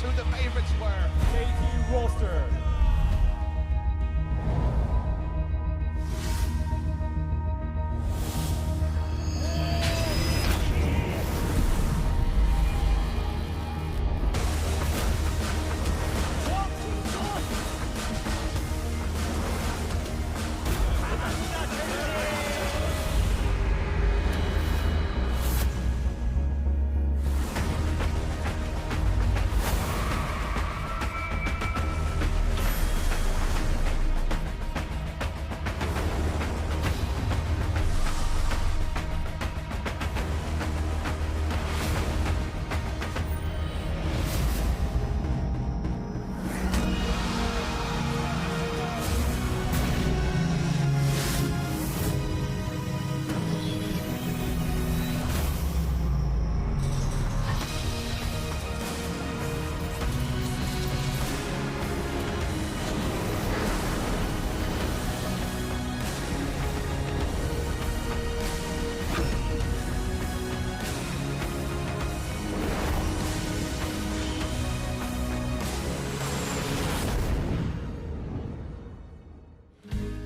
who the favorites were. KT roster.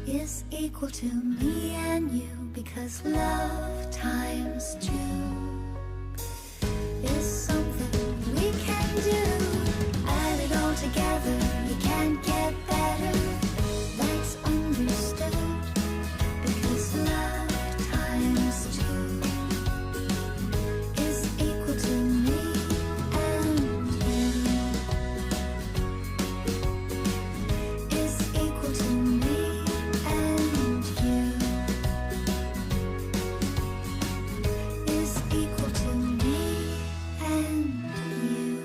Is equal to me and you, because love times 2 is something we can do. Add it all together, you can't get better. That's understood, because love times 2 is equal to me and you. Is equal to me and you. Is equal to me and you.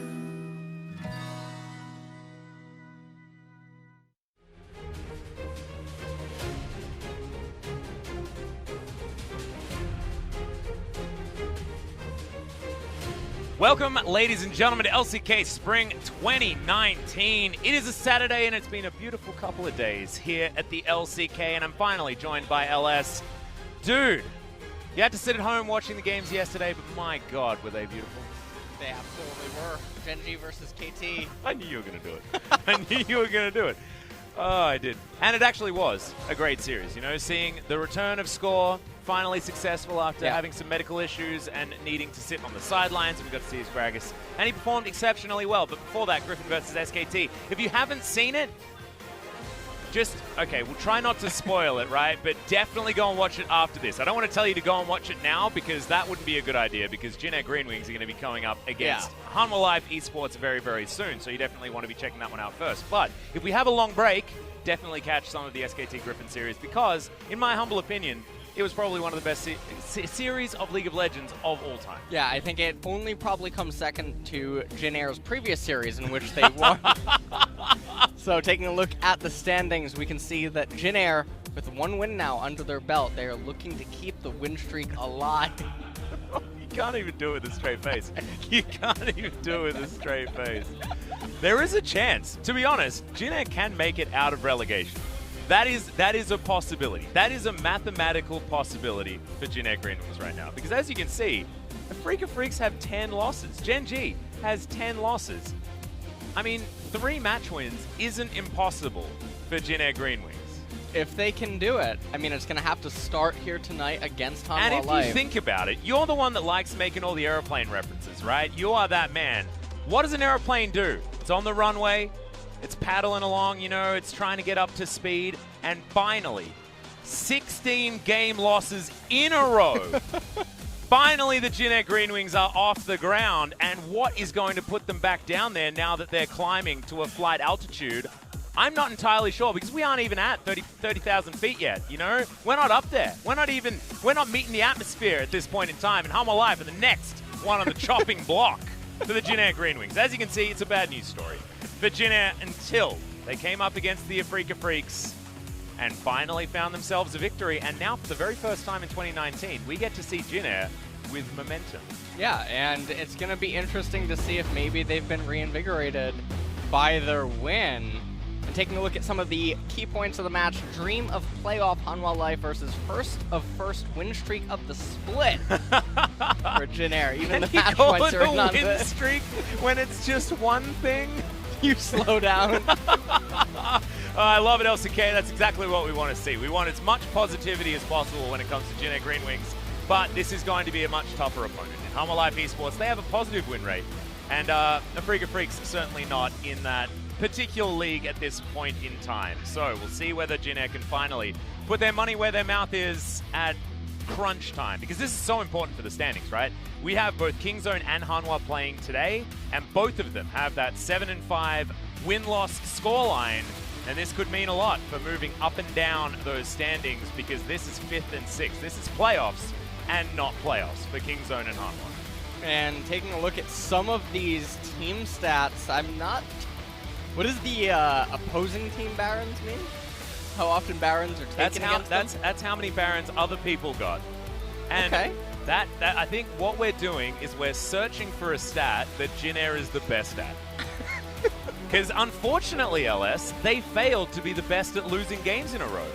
Welcome, ladies and gentlemen, to LCK Spring 2019. It is a Saturday, and it's been a beautiful couple of days here at the LCK, and I'm finally joined by LS. Dude, you had to sit at home watching the games yesterday, but my God, were they beautiful. They absolutely were. Gen G versus KT. I knew you were going to do it. I knew you were going to do it. Oh, I did. And it actually was a great series, you know, seeing the return of Score, finally successful after having some medical issues and needing to sit on the sidelines, and we got to see his Gragas. And he performed exceptionally well, but before that, Griffin versus SKT. If you haven't seen it, just, okay, we'll try not to spoil it, right? But definitely go and watch it after this. I don't want to tell you to go and watch it now, because that wouldn't be a good idea, because Jin Air GreenWings are going to be coming up against Hanwha Live Esports very, very soon, so you definitely want to be checking that one out first. But if we have a long break, definitely catch some of the SKT Griffin series, because, in my humble opinion, it was probably one of the best series of League of Legends of all time. Yeah, I think it only probably comes second to Jin Air's previous series in which they won. So taking a look at the standings, we can see that Jin Air, with 1 win now under their belt, they are looking to keep the win streak alive. You can't even do it with a straight face. You can't even do it with a straight face. There is a chance, to be honest, Jin Air can make it out of relegation. That is a possibility. That is a mathematical possibility for Jin Air GreenWings right now. Because as you can see, the FLICKR Freaks have 10 losses. Gen G has 10 losses. I mean, 3 match wins isn't impossible for Jin Air GreenWings. If they can do it, I mean, it's going to have to start here tonight against Hanwha And if Live. you think about it, you're the one that likes making all the airplane references, right? You are that man. What does an airplane do? It's on the runway. It's paddling along, you know, it's trying to get up to speed, and finally, 16 game losses in a row. Finally, the Jin Air GreenWings are off the ground, and what is going to put them back down there now that they're climbing to a flight altitude? I'm not entirely sure, because we aren't even at 30,000 feet yet, you know? We're not up there. We're not meeting the atmosphere at this point in time, and Hanwha Live are the next one on the chopping block for the Jin Air GreenWings. As you can see, it's a bad news story for Jin Air until they came up against the FLICKR Freaks and finally found themselves a victory. And now, for the very first time in 2019, we get to see Jin Air with momentum. Yeah, and it's going to be interesting to see if maybe they've been reinvigorated by their win And taking a look at some of the key points of the match, Dream of Playoff Hanwha Life versus first win streak of the split for Jin Air. Even the match points are not win streak when it's just one thing. You slow down. I love it, LCK. That's exactly what we want to see. We want as much positivity as possible when it comes to Jin Air GreenWings, but this is going to be a much tougher opponent. In Hanwha Life Esports, they have a positive win rate, and the FLICKR Freaks certainly not in that particular league at this point in time. So we'll see whether Jin Air can finally put their money where their mouth is at crunch time, because this is so important for the standings, right? We have both Kingzone and Hanwha playing today, and both of them have that 7-5 win-loss scoreline, and this could mean a lot for moving up and down those standings, because this is 5th and 6th. This is playoffs and not playoffs for Kingzone and Hanwha. And taking a look at some of these team stats, I'm not... What does the opposing team Barons mean? How often Barons are taken against them? That's how many Barons other people got. And okay. That I think what we're doing is we're searching for a stat that Jin Air is the best at. Because unfortunately, LS, they failed to be the best at losing games in a row.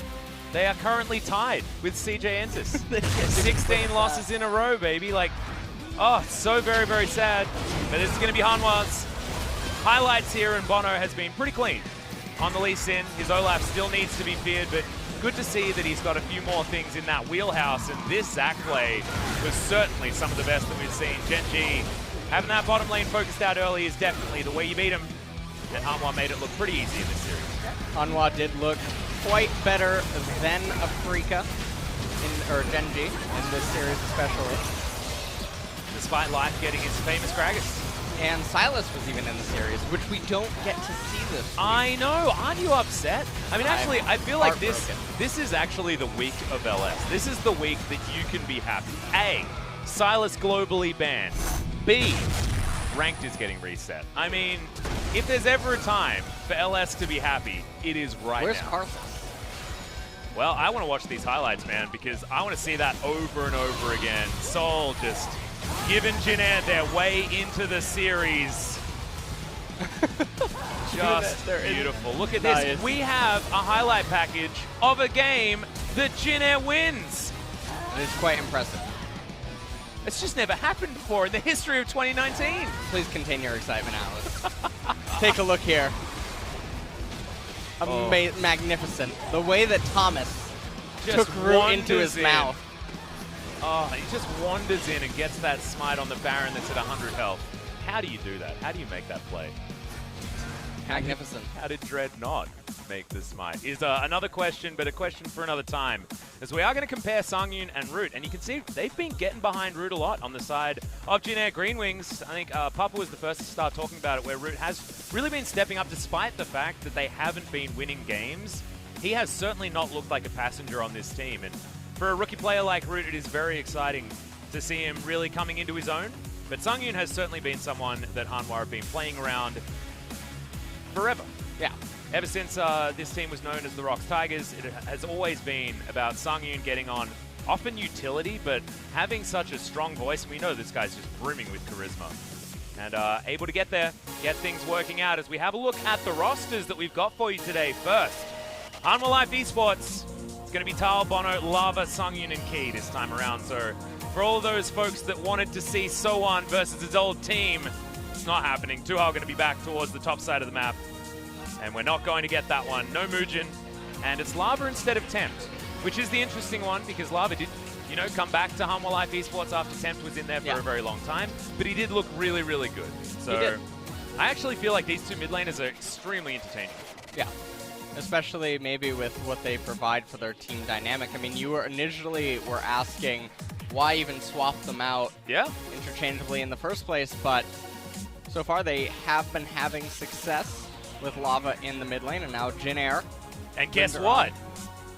They are currently tied with CJ Entis. 16 losses in a row, baby. Like, oh, it's so very, very sad. But this is going to be Hanwha's highlights here, and bonO has been pretty clean on the Lee Sin. His Olaf still needs to be feared, but good to see that he's got a few more things in that wheelhouse, and this Zac play was certainly some of the best that we've seen. Gen G having that bottom lane focused out early is definitely the way you beat him, and Hanwha made it look pretty easy in this series. Hanwha did look quite better than a FLICKR, or Gen G, in this series especially. Despite Life getting his famous Gragas. And Silas was even in the series, which we don't get to see this week. I know. Aren't you upset? I mean, actually, I feel like this is actually the week of LS. This is the week that you can be happy. A, Silas globally banned. B, ranked is getting reset. I mean, if there's ever a time for LS to be happy, it is right now. Where's Carthus? Well, I want to watch these highlights, man, because I want to see that over and over again. Soul just giving Jin Air their way into the series. Just beautiful. Look at this. We have a highlight package of a game that Jin Air wins. It is quite impressive. It's just never happened before in the history of 2019. Please contain your excitement, Alice. Take a look here. Magnificent. The way that Thomas just took root into his mouth. Oh, he just wanders in and gets that smite on the Baron that's at 100 health. How do you do that? How do you make that play? Magnificent. How did Dread not make the smite? Is another question, but a question for another time. As we are going to compare Sangyoon and Root, and you can see they've been getting behind Root a lot on the side of Jin Air GreenWings. I think Papa was the first to start talking about it, where Root has really been stepping up despite the fact that they haven't been winning games. He has certainly not looked like a passenger on this team, and for a rookie player like Root, it is very exciting to see him really coming into his own. But Sangyoon has certainly been someone that Hanwha have been playing around forever. Yeah. Ever since this team was known as the Rocks Tigers, it has always been about Sangyoon getting on often utility, but having such a strong voice. We know this guy's just brimming with charisma. And able to get there, get things working out as we have a look at the rosters that we've got for you today. First, Hanwha Life Esports. It's going to be Thal, bonO, Lava, Sangyoon, and Key this time around. So for all those folks that wanted to see So1 versus his old team, it's not happening. Tuhal going to be back towards the top side of the map. And we're not going to get that one. No Muujin. And it's Lava instead of Tempt, which is the interesting one because Lava did, you know, come back to Hanwha Life Esports after Tempt was in there for a very long time. But he did look really, really good. So I actually feel like these two mid laners are extremely entertaining. Yeah. Especially maybe with what they provide for their team dynamic. I mean, you were initially asking why even swap them out interchangeably in the first place, but so far they have been having success with Lava in the mid lane, and now Jin Air. And guess what?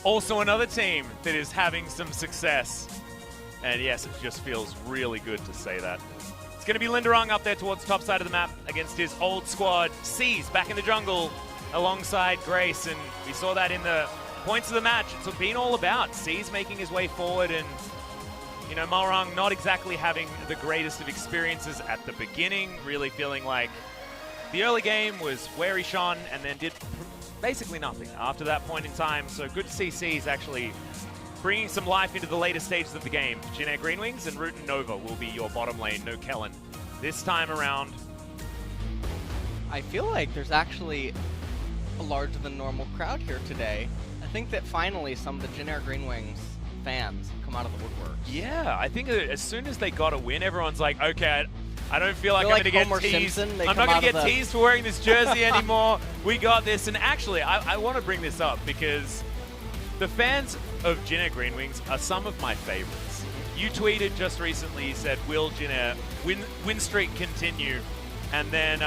Also another team that is having some success. And yes, it just feels really good to say that. It's going to be Lindarang up there towards the top side of the map against his old squad. C's back in the jungle alongside Grace, and we saw that in the points of the match. It's been all about C's making his way forward, and you know, Malrang not exactly having the greatest of experiences at the beginning, really feeling like the early game was where he shone and then did basically nothing after that point in time. So good to see C's actually bringing some life into the later stages of the game. Jin Air GreenWings and Root and Nova will be your bottom lane, no Kellen. This time around, I feel like there's actually a larger than normal crowd here today. I think that finally some of the Jin Air GreenWings fans come out of the woodwork. yeah, I think as soon as they got a win, everyone's like, okay, I don't feel like I'm going to get Homer teased. Simpson, they I'm come not going to out get of the- teased for wearing this jersey anymore. We got this. And actually, I want to bring this up because the fans of Jin Air GreenWings are some of my favorites. You tweeted just recently, you said, will Jin Air win streak continue? And then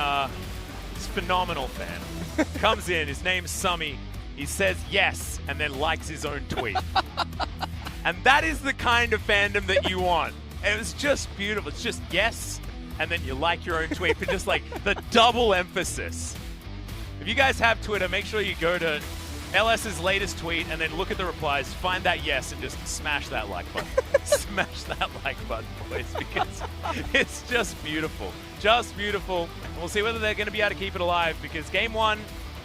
this phenomenal fan comes in, his name's Summy, he says yes, and then likes his own tweet. And that is the kind of fandom that you want. It was just beautiful. It's just yes, and then you like your own tweet, but just like the double emphasis. If you guys have Twitter, make sure you go to LS's latest tweet and then look at the replies, find that yes, and just smash that like button. Smash that like button, boys, because it's just beautiful. Just beautiful. And we'll see whether they're going to be able to keep it alive, because game one,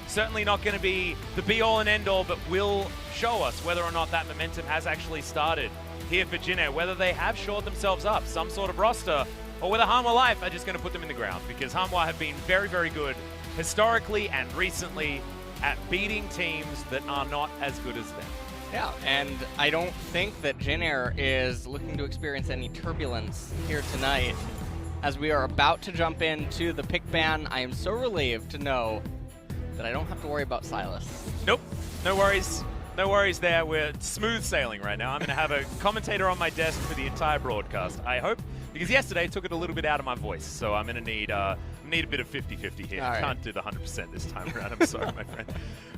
certainly not going to be the be-all and end-all, but will show us whether or not that momentum has actually started here for Jin Air, whether they have shored themselves up some sort of roster, or whether Hanwha Life are just going to put them in the ground, because Hanwha have been very, very good historically and recently at beating teams that are not as good as them. Yeah, and I don't think that Jin Air is looking to experience any turbulence here tonight. As we are about to jump into the pick ban, I am so relieved to know that I don't have to worry about Silas. Nope, no worries. No worries there. We're smooth sailing right now. I'm going to have a commentator on my desk for the entire broadcast, I hope, because yesterday took it a little bit out of my voice, so I'm going to need a bit of 50-50 here. All right. Can't do the 100% this time around. I'm sorry, my friend.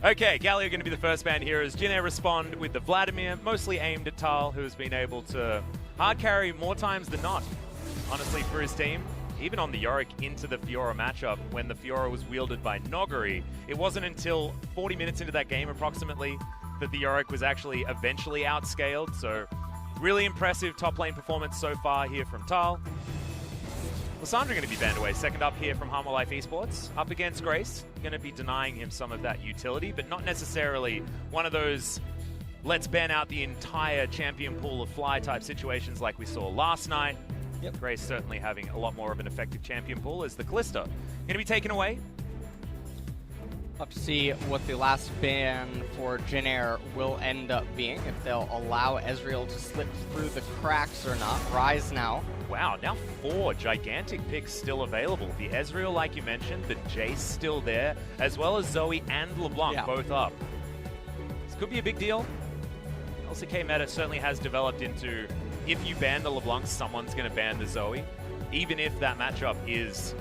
Okay, Galio going to be the first band here as Jin Air respond with the Vladimir, mostly aimed at Thal, who has been able to hard carry more times than not, honestly, for his team. Even on the Yorick into the Fiora matchup, when the Fiora was wielded by Nogari, it wasn't until 40 minutes into that game, approximately, that the Yorick was actually eventually outscaled. So really impressive top lane performance so far here from Thal. Lissandra going to be banned away. Second up here from Hanwha Life Esports. Up against Grace. Going to be denying him some of that utility, but not necessarily one of those let's ban out the entire champion pool of Fly type situations like we saw last night. Yep. Grace certainly having a lot more of an effective champion pool as the Callista going to be taken away. Up to see what the last ban for Jin Air will end up being, if they'll allow Ezreal to slip through the cracks or not. Rise now. Wow, now 4 gigantic picks still available. The Ezreal, like you mentioned, the Jace still there, as well as Zoe and LeBlanc both up. This could be a big deal. LCK meta certainly has developed into, if you ban the LeBlanc, someone's going to ban the Zoe, even if that matchup is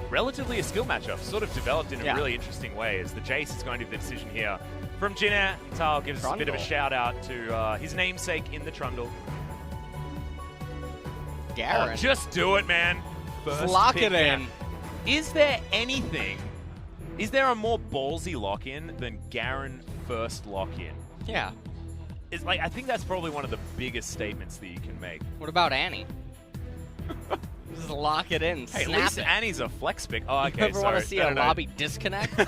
relatively a skill matchup, sort of developed in a really interesting way, as the Jace is going to be the decision here from Jin Air. Thal gives us a bit of a shout out to his namesake in the Trundle. Garen. Oh, just do it, man. First Lock pick it in. down. Is there anything, is there a more ballsy lock-in than Garen first lock-in? Yeah. It's like, I think that's probably one of the biggest statements that you can make. What about Annie? Just lock it in. Hey, at snap least it. Annie's a flex pick. Oh, okay, You ever want to see a No. lobby disconnect?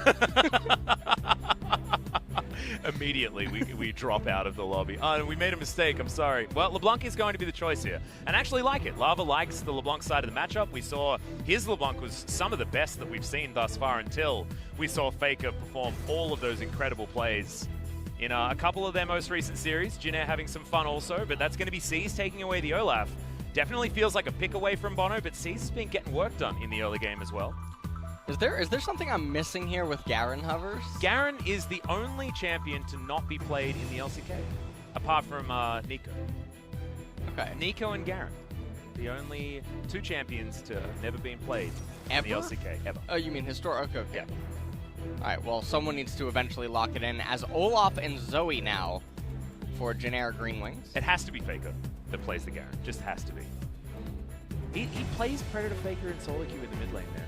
Immediately, we drop out of the lobby. Oh, we made a mistake. I'm sorry. Well, LeBlanc is going to be the choice here. And actually like it. Lava likes the LeBlanc side of the matchup. We saw his LeBlanc was some of the best that we've seen thus far until we saw FLICKR perform all of those incredible plays in a couple of their most recent series. Jin Air having some fun also, but that's going to be C's taking away the Olaf. Definitely feels like a pick away from bonO, but C's has been getting work done in the early game as well. Is there something I'm missing here with Garen hovers? Garen is the only champion to not be played in the LCK, apart from Nico. Okay. Nico and Garen, the only 2 champions to have never been played in the Ever? LCK, ever. Oh, you mean historic? Okay. Yeah. Alright, well, someone needs to eventually lock it in as Olaf and Zoe now for Jin Air GreenWings. It has to be FLICKR that plays the Garen. Just has to be. He plays Predator FLICKR and solo queue in the mid lane there.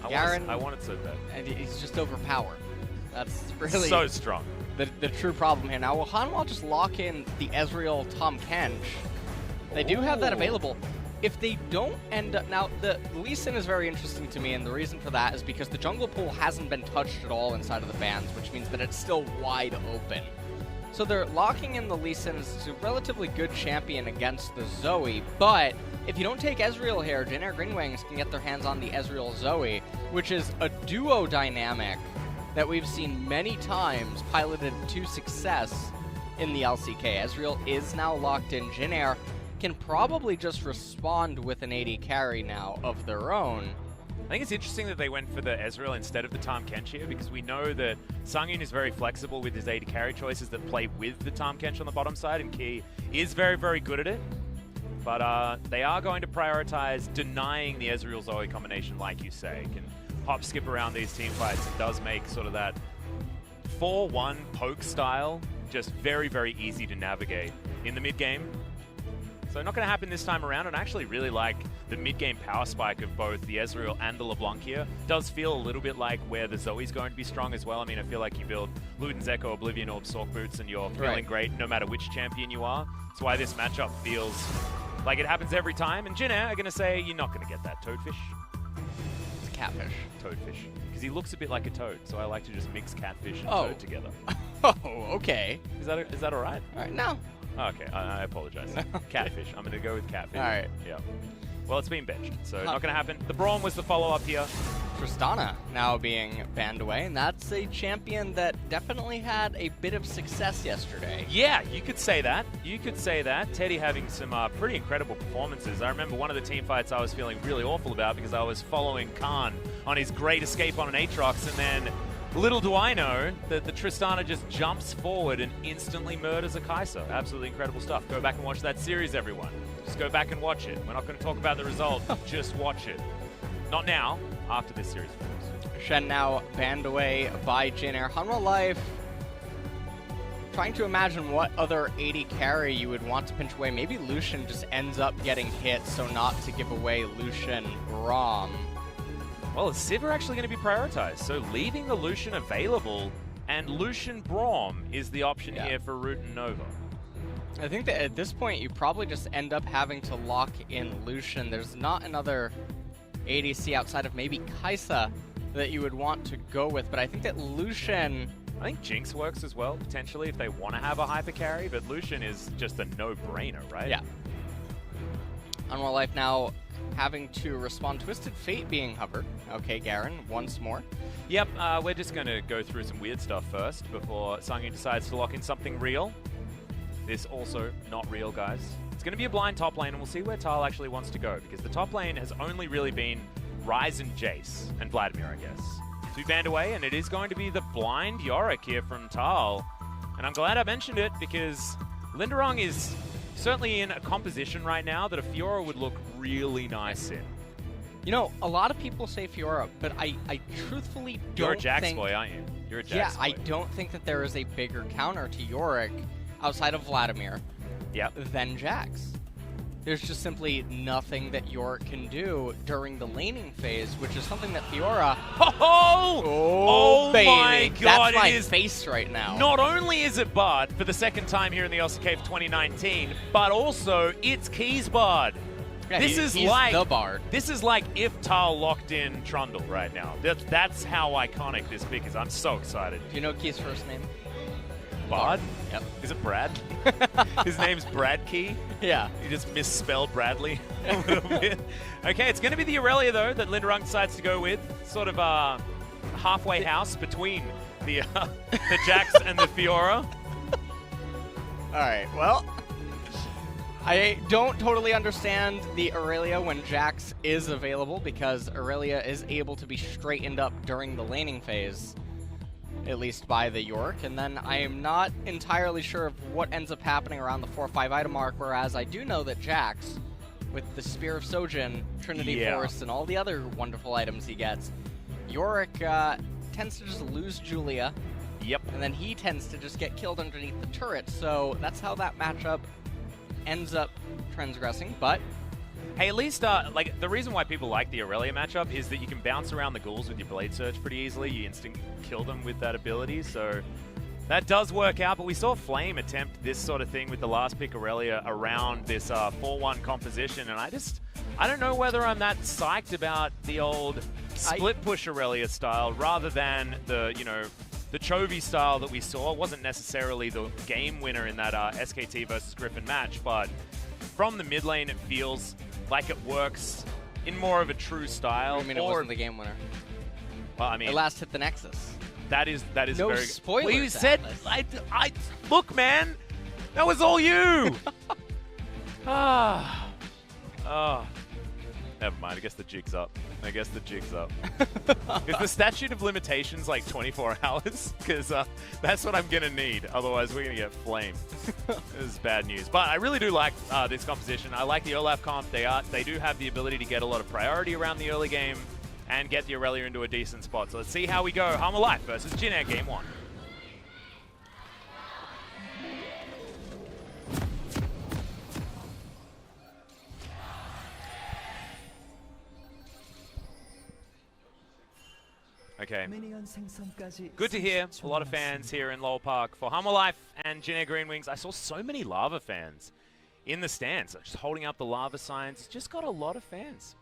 Oh, Garen- I want it so bad. And he's just overpowered. That's really So strong. the true problem here. Now, will Hanwha just lock in the Ezreal Tom Kench? They do have that Ooh. available. if they don't end up... Now, the Lee Sin is very interesting to me, and the reason for that is because the jungle pool hasn't been touched at all inside of the bans, which means that it's still wide open. So they're locking in the Lee Sin as a relatively good champion against the Zoe, but if you don't take Ezreal here, Jin Air GreenWings can get their hands on the Ezreal Zoe, which is a duo dynamic that we've seen many times piloted to success in the LCK. Ezreal is now locked in. Jin Air can probably just respond with an AD carry now of their own. I think it's interesting that they went for the Ezreal instead of the Tahm Kench here, because we know that Sangyoon is very flexible with his AD carry choices that play with the Tahm Kench on the bottom side, and Key is very, very good at it. But they are going to prioritize denying the Ezreal Zoe combination, like you say. Can hop, skip around these team fights. It does make sort of that 4-1 poke style just very, very easy to navigate in the mid game. So not going to happen this time around, and I actually really like the mid-game power spike of both the Ezreal and the LeBlanc here. Does feel a little bit like where the Zoe's going to be strong as well. I mean, I feel like you build Luden's Echo, Oblivion Orb, Sork Boots, and you're feeling great no matter which champion you are. That's why this matchup feels like it happens every time. And Jin Air are going to say, you're not going to get that Toadfish. It's a catfish. Toadfish. Because he looks a bit like a toad, so I like to just mix catfish and toad together. Oh, okay. Is that all right? All right, no. Okay, I apologize. Catfish. I'm going to go with catfish. All right. Yeah. Well, it's been benched, so not going to happen. The Braum was the follow-up here. Tristana now being banned away, and that's a champion that definitely had a bit of success yesterday. Yeah, you could say that. You could say that. Teddy having some pretty incredible performances. I remember one of the team fights I was feeling really awful about because I was following Khan on his great escape on an Aatrox, and then little do I know that the Tristana just jumps forward and instantly murders a Kai'Sa. Absolutely incredible stuff. Go back and watch that series, everyone. Just go back and watch it. We're not going to talk about the result. Just watch it. Not now, after this series finishes. Shen now banned away by Jin Air. Hanwha Life trying to imagine what other AD carry you would want to pinch away. Maybe Lucian just ends up getting hit, so not to give away Lucian Braum. Well, the Civ are actually going to be prioritized, so leaving the Lucian available, and Lucian Braum is the option here for Root and Nova. I think that at this point, you probably just end up having to lock in Lucian. There's not another ADC outside of maybe Kai'Sa that you would want to go with, but I think that Lucian... I think Jinx works as well, potentially, if they want to have a hyper carry, but Lucian is just a no-brainer, right? Yeah. Hanwha Life now having to respond. Twisted Fate being hovered. Okay, Garen, once more. Yep, we're just going to go through some weird stuff first before Sangyoon decides to lock in something real. This also not real, guys. It's going to be a blind top lane, and we'll see where Thal actually wants to go, because the top lane has only really been Ryze and Jace, and Vladimir, I guess. To be banned away, and it is going to be the blind Yorick here from Thal. And I'm glad I mentioned it, because Lindarang is certainly in a composition right now that a Fiora would look really nice in. You know, a lot of people say Fiora, but I truthfully don't think... You're a Jax boy, aren't you? You're a Jax boy. I don't think that there is a bigger counter to Yorick outside of Vladimir than Jax. There's just simply nothing that Yorick can do during the laning phase, which is something that Fiora... Oh, baby. My God, that's my it is face right now. Not only is it Bard for the second time here in the LCK for 2019, but also it's Key's Bard. Yeah, he's like the Bard. This is like if Thal locked in Trundle right now. That's how iconic this pick is. I'm so excited. Do you know Key's first name? Bard? Yep. Is it Brad? His name's Brad Key? Yeah. You just misspelled Bradley a little bit. Okay, it's going to be the Irelia, though, that Lindarang decides to go with. Sort of a halfway house between the Jax and the Fiora. All right, well, I don't totally understand the Irelia when Jax is available, because Irelia is able to be straightened up during the laning phase, at least by the Yorick, and then I am not entirely sure of what ends up happening around the 4-5 item mark, whereas I do know that Jax, with the Spear of Sojin, Trinity Force, and all the other wonderful items he gets, Yorick tends to just lose Julia. Yep. And then he tends to just get killed underneath the turret, so that's how that matchup ends up transgressing, but... Hey, at least, like, the reason why people like the Irelia matchup is that you can bounce around the ghouls with your Blade Surge pretty easily. You instant kill them with that ability, so that does work out. But we saw Flame attempt this sort of thing with the last pick Irelia around this 4-1 composition, and I I don't know whether I'm that psyched about the old split push Irelia style rather than the, you know, the Chovy style that we saw. It wasn't necessarily the game winner in that SKT versus Griffin match, but from the mid lane, it feels like it works in more of a true style. I mean, it wasn't the game winner. Well, I mean, it last hit the Nexus. That is no very spoilers. Well, you said, I look, man, that was all you. Oh, never mind. I guess the jig's up. Is the statute of limitations like 24 hours? Because that's what I'm gonna need. Otherwise, we're gonna get flamed. This is bad news. But I really do like this composition. I like the Olaf comp. They do have the ability to get a lot of priority around the early game and get the Irelia into a decent spot. So let's see how we go. Hanwha Life versus Jin Air Game 1. Okay. Good to hear. A lot of fans here in Lowell Park for Hanwha Life and Jin Air GreenWings. I saw so many Lava fans in the stands, just holding up the Lava signs. It's just got a lot of fans.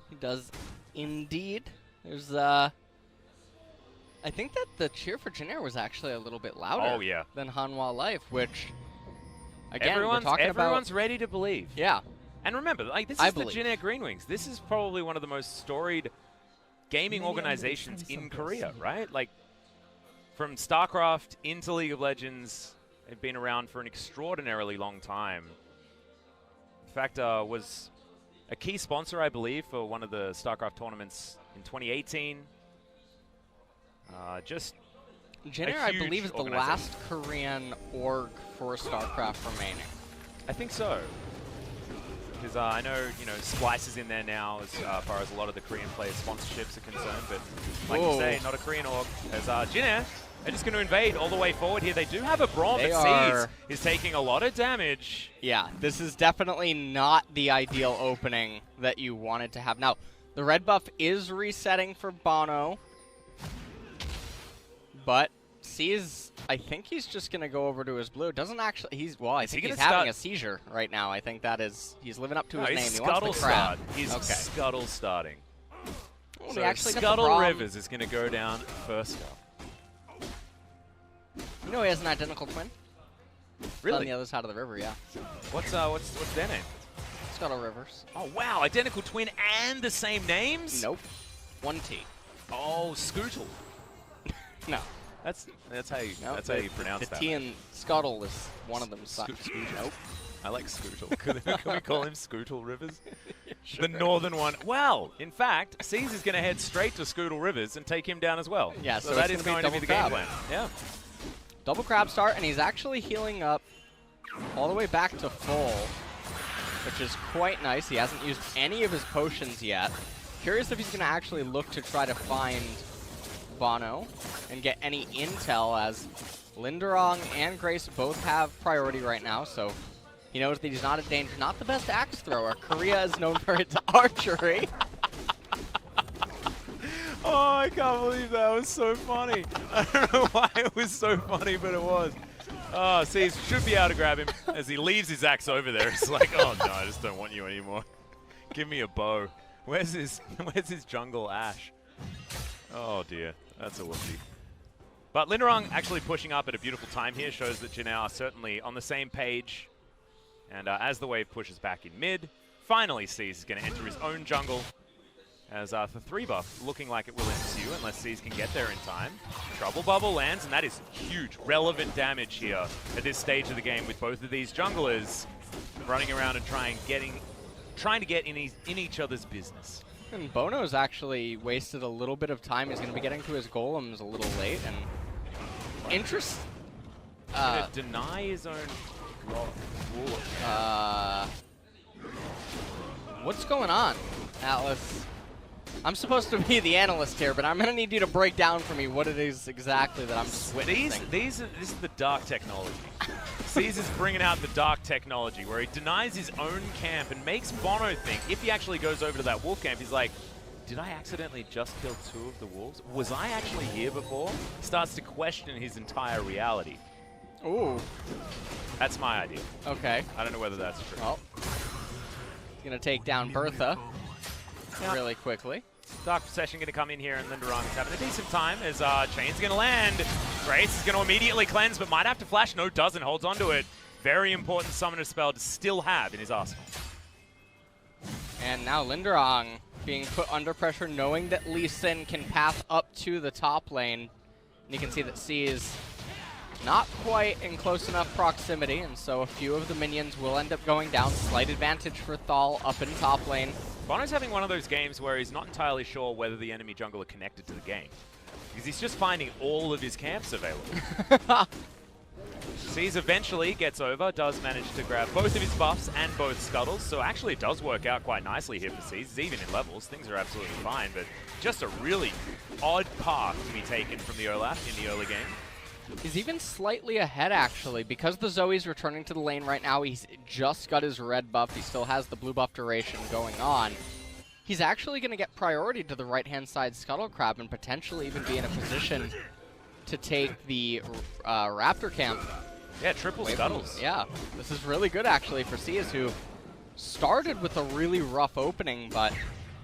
He does indeed. There's I think that the cheer for Jin Air was actually a little bit louder than Hanwha Life, which again everyone's ready to believe. Yeah. And remember, like this is the Jin Air GreenWings. This is probably one of the most storied gaming organizations in Korea, right? Like from StarCraft into League of Legends, they've been around for an extraordinarily long time. In fact, was a key sponsor, I believe, for one of the StarCraft tournaments in 2018. Just Jin Air, I believe, is the last Korean org for StarCraft remaining. I think so. Because I know, you know, Splice is in there now as far as a lot of the Korean player sponsorships are concerned. But like you say, not a Korean org. As Jin Air, they're just going to invade all the way forward here. They do have a Braum, but Seas is taking a lot of damage. Yeah, this is definitely not the ideal opening that you wanted to have. Now, the red buff is resetting for bonO, but Seas, I think he's just going to go over to his blue. Doesn't actually, I think he's having a seizure right now. I think that is, he's living up to his name. He wants the crab. He's Scuttle starting. Oh, so Scuttle Rivers is going to go down first up. You know he has an identical twin? Really? On the other side of the river, yeah. What's their name? Scuttle Rivers. Oh wow, identical twin and the same names? Nope. One T. Oh, Scootle. No. That's how you pronounce that. The T in Scuttle is one of them. Nope. I like Scootle. Can we call him Scootle Rivers? Sure. The northern one. Well, in fact, Seas is going to head straight to Scootle Rivers and take him down as well. Yeah, so that is going to be the game plan. Yeah. Double crab start, and he's actually healing up all the way back to full, which is quite nice. He hasn't used any of his potions yet. Curious if he's going to actually look to try to find bonO and get any intel, as Lindarang and Grace both have priority right now, so he knows that he's not a danger. Not the best axe thrower. Korea is known for its archery. Oh, I can't believe that was so funny. I don't know why it was so funny, but it was. Oh, see, should be able to grab him as he leaves his axe over there. It's like, oh no, I just don't want you anymore. Give me a bow. Where's his jungle Ash? Oh dear, that's a whoopsie. But Lindarang actually pushing up at a beautiful time here shows that Jin Air are certainly on the same page. And as the wave pushes back in mid, finally Seas is going to enter his own jungle. As the 3 buff looking like it will ensue unless Seas can get there in time. Trouble Bubble lands, and that is huge, relevant damage here at this stage of the game with both of these junglers running around and trying to get in each other's business. And bonO's actually wasted a little bit of time. He's going to be getting to his golems a little late, and interest. Gonna deny his own wall. What's going on, Atlas? I'm supposed to be the analyst here, but I'm going to need you to break down for me what it is exactly that I'm just witnessing. This is the dark technology. Seas is bringing out the dark technology where he denies his own camp and makes bonO think, if he actually goes over to that wolf camp, he's like, did I accidentally just kill 2 of the wolves? Was I actually here before? Starts to question his entire reality. Ooh. That's my idea. Okay. I don't know whether that's true. Well, going to take down Bertha Yeah. really quickly. Dark Procession going to come in here, and Lindarang is having a decent time as Chain's going to land. Grace is going to immediately cleanse, but might have to flash. No, doesn't. Holds onto it. Very important summoner spell to still have in his arsenal. And now Lindarang being put under pressure, knowing that Lee Sin can path up to the top lane. And you can see that C is not quite in close enough proximity, and so a few of the minions will end up going down. Slight advantage for Thal up in top lane. bonO's having one of those games where he's not entirely sure whether the enemy jungle are connected to the game, because he's just finding all of his camps available. Sees eventually gets over, does manage to grab both of his buffs and both scuttles, so actually it does work out quite nicely here for Seas. Even in levels, things are absolutely fine, but just a really odd path to be taken from the Olaf in the early game. He's even slightly ahead, actually. Because the Zoe's returning to the lane right now, he's just got his red buff. He still has the blue buff duration going on. He's actually going to get priority to the right-hand side Scuttle Crab and potentially even be in a position to take the Raptor camp. Yeah, triple scuttles. Yeah, this is really good, actually, for Cias, who started with a really rough opening, but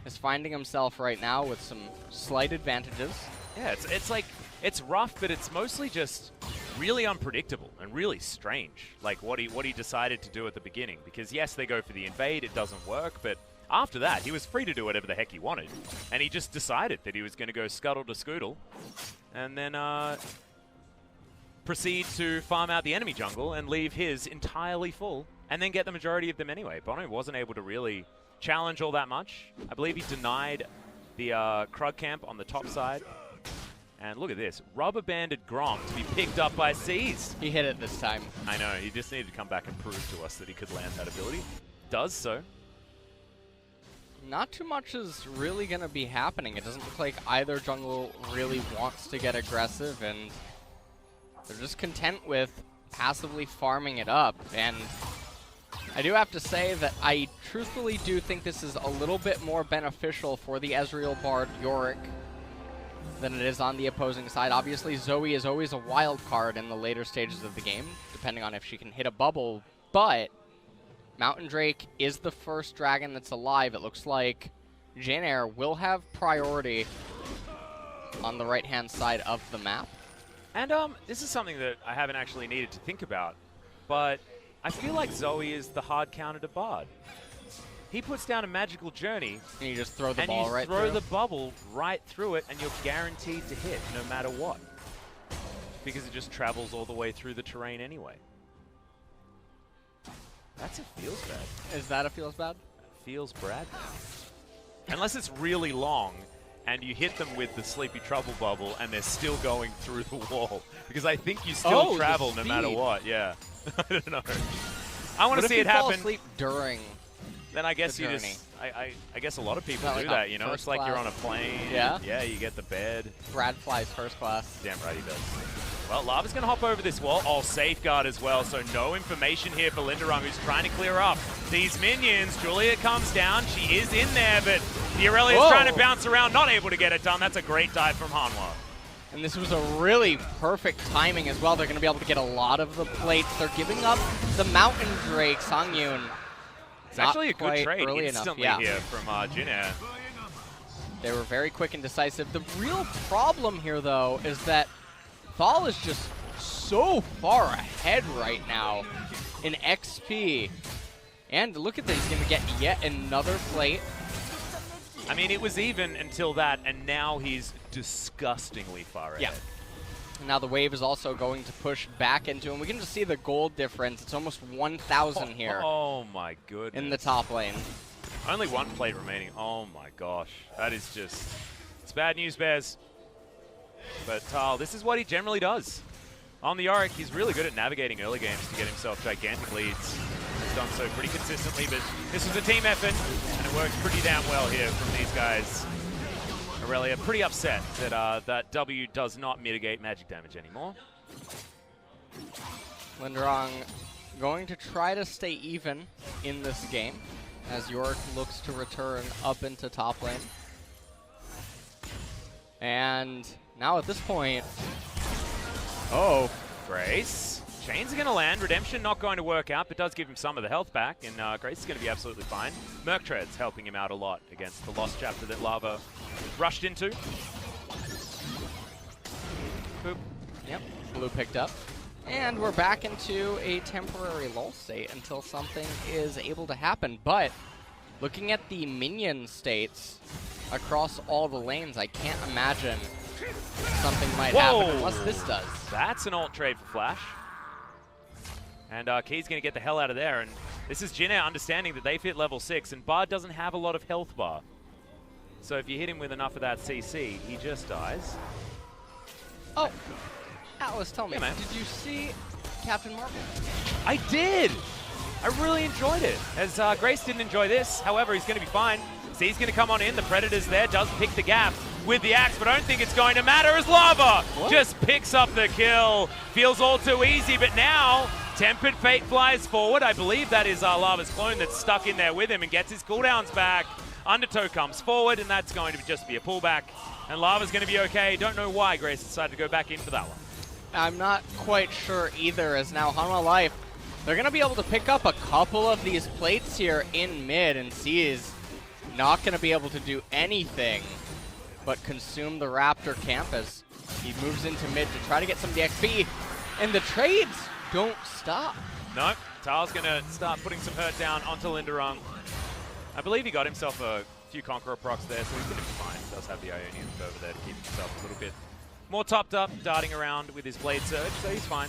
is finding himself right now with some slight advantages. Yeah, it's like, it's rough, but it's mostly just really unpredictable and really strange, like what he decided to do at the beginning. Because yes, they go for the invade, it doesn't work, but after that, he was free to do whatever the heck he wanted. And he just decided that he was going to go scuttle to scootle, and then proceed to farm out the enemy jungle and leave his entirely full, and then get the majority of them anyway. bonO wasn't able to really challenge all that much. I believe he denied the Krug camp on the top side. And look at this, rubber-banded Grom to be picked up by Seas. He hit it this time. I know, he just needed to come back and prove to us that he could land that ability. Does so. Not too much is really going to be happening. It doesn't look like either jungle really wants to get aggressive, and they're just content with passively farming it up. And I do have to say that I truthfully do think this is a little bit more beneficial for the Ezreal Bard Yorick than it is on the opposing side. Obviously, Zoe is always a wild card in the later stages of the game, depending on if she can hit a bubble, but Mountain Drake is the first dragon that's alive. It looks like Jin Air will have priority on the right-hand side of the map. And this is something that I haven't actually needed to think about, but I feel like Zoe is the hard counter to Bard. He puts down a magical journey, And you just throw the ball right throw through. the bubble right through it, and you're guaranteed to hit no matter what, because it just travels all the way through the terrain anyway. That's a feels bad. Is that a feels bad? Feels bad. Unless it's really long, and you hit them with the Sleepy Trouble bubble, and they're still going through the wall, because I think you still travel no matter what. Yeah, I don't know. I want to see it happen. Fall asleep during. Then I guess the you journey. just, I guess a lot of people Not do like that, on you know? first It's like you're on class. a plane. Yeah? Yeah, you get the bed. Brad flies first class. Damn right he does. Well, Lava's going to hop over this wall. Oh, safeguard as well, so no information here for Lindarang, who's trying to clear up these minions. Julia comes down. She is in there, but the Irelia is trying to bounce around, not able to get it done. That's a great dive from Hanwha. And this was a really perfect timing as well. They're going to be able to get a lot of the plates. They're giving up the Mountain Drake, Sangyoon. It's actually a good trade instantly enough, here from Jin Air. They were very quick and decisive. The real problem here, though, is that Thal is just so far ahead right now in XP. And look at this, he's going to get yet another plate. I mean, it was even until that, and now he's disgustingly far ahead. Yeah. And now the wave is also going to push back into him. We can just see the gold difference. It's almost 1,000 here Oh my goodness. in the top lane. Only one plate remaining. Oh my gosh. That is just, it's bad news, Bears. But Thal, this is what he generally does. On the Yorick, he's really good at navigating early games to get himself gigantic leads. He's done so pretty consistently, but this was a team effort, and it worked pretty damn well here from these guys. Irelia pretty upset that that W does not mitigate magic damage anymore. Lindarang going to try to stay even in this game as Yorick looks to return up into top lane. And now at this point, Grace. Chains are going to land. Redemption not going to work out, but does give him some of the health back, and Grace is going to be absolutely fine. Merc Tread's helping him out a lot against the lost chapter that Lava rushed into. Boop. Yep, blue picked up. And we're back into a temporary lull state until something is able to happen. But looking at the minion states across all the lanes, I can't imagine something might happen unless this does. That's an ult trade for Flash. And Key's going to get the hell out of there. And this is Jin Air understanding that they've hit level 6, and Bard doesn't have a lot of health bar. So if you hit him with enough of that CC, he just dies. Oh, Alice, tell me, Yeah, man. did you see Captain Marvel? I did! I really enjoyed it. As Grace didn't enjoy this, however, he's going to be fine. So he's going to come on in. The Predator's there, does pick the gap with the axe, but I don't think it's going to matter as Lava just picks up the kill. Feels all too easy, but now Tempered Fate flies forward. I believe that is Lava's clone that's stuck in there with him and gets his cooldowns back. Undertow comes forward, and that's going to just be a pullback. And Lava's going to be okay. Don't know why Grace decided to go back in for that one. I'm not quite sure either, as now Hanwha Life, they're going to be able to pick up a couple of these plates here in mid, and C is not going to be able to do anything but consume the Raptor camp as he moves into mid to try to get some of the XP, and the trades don't stop. No, Thal's going to start putting some hurt down onto Lindarang. I believe he got himself a few Conqueror procs there, so he's going to be fine. He does have the Ionian over there to keep himself a little bit more topped up, darting around with his Blade Surge, so he's fine.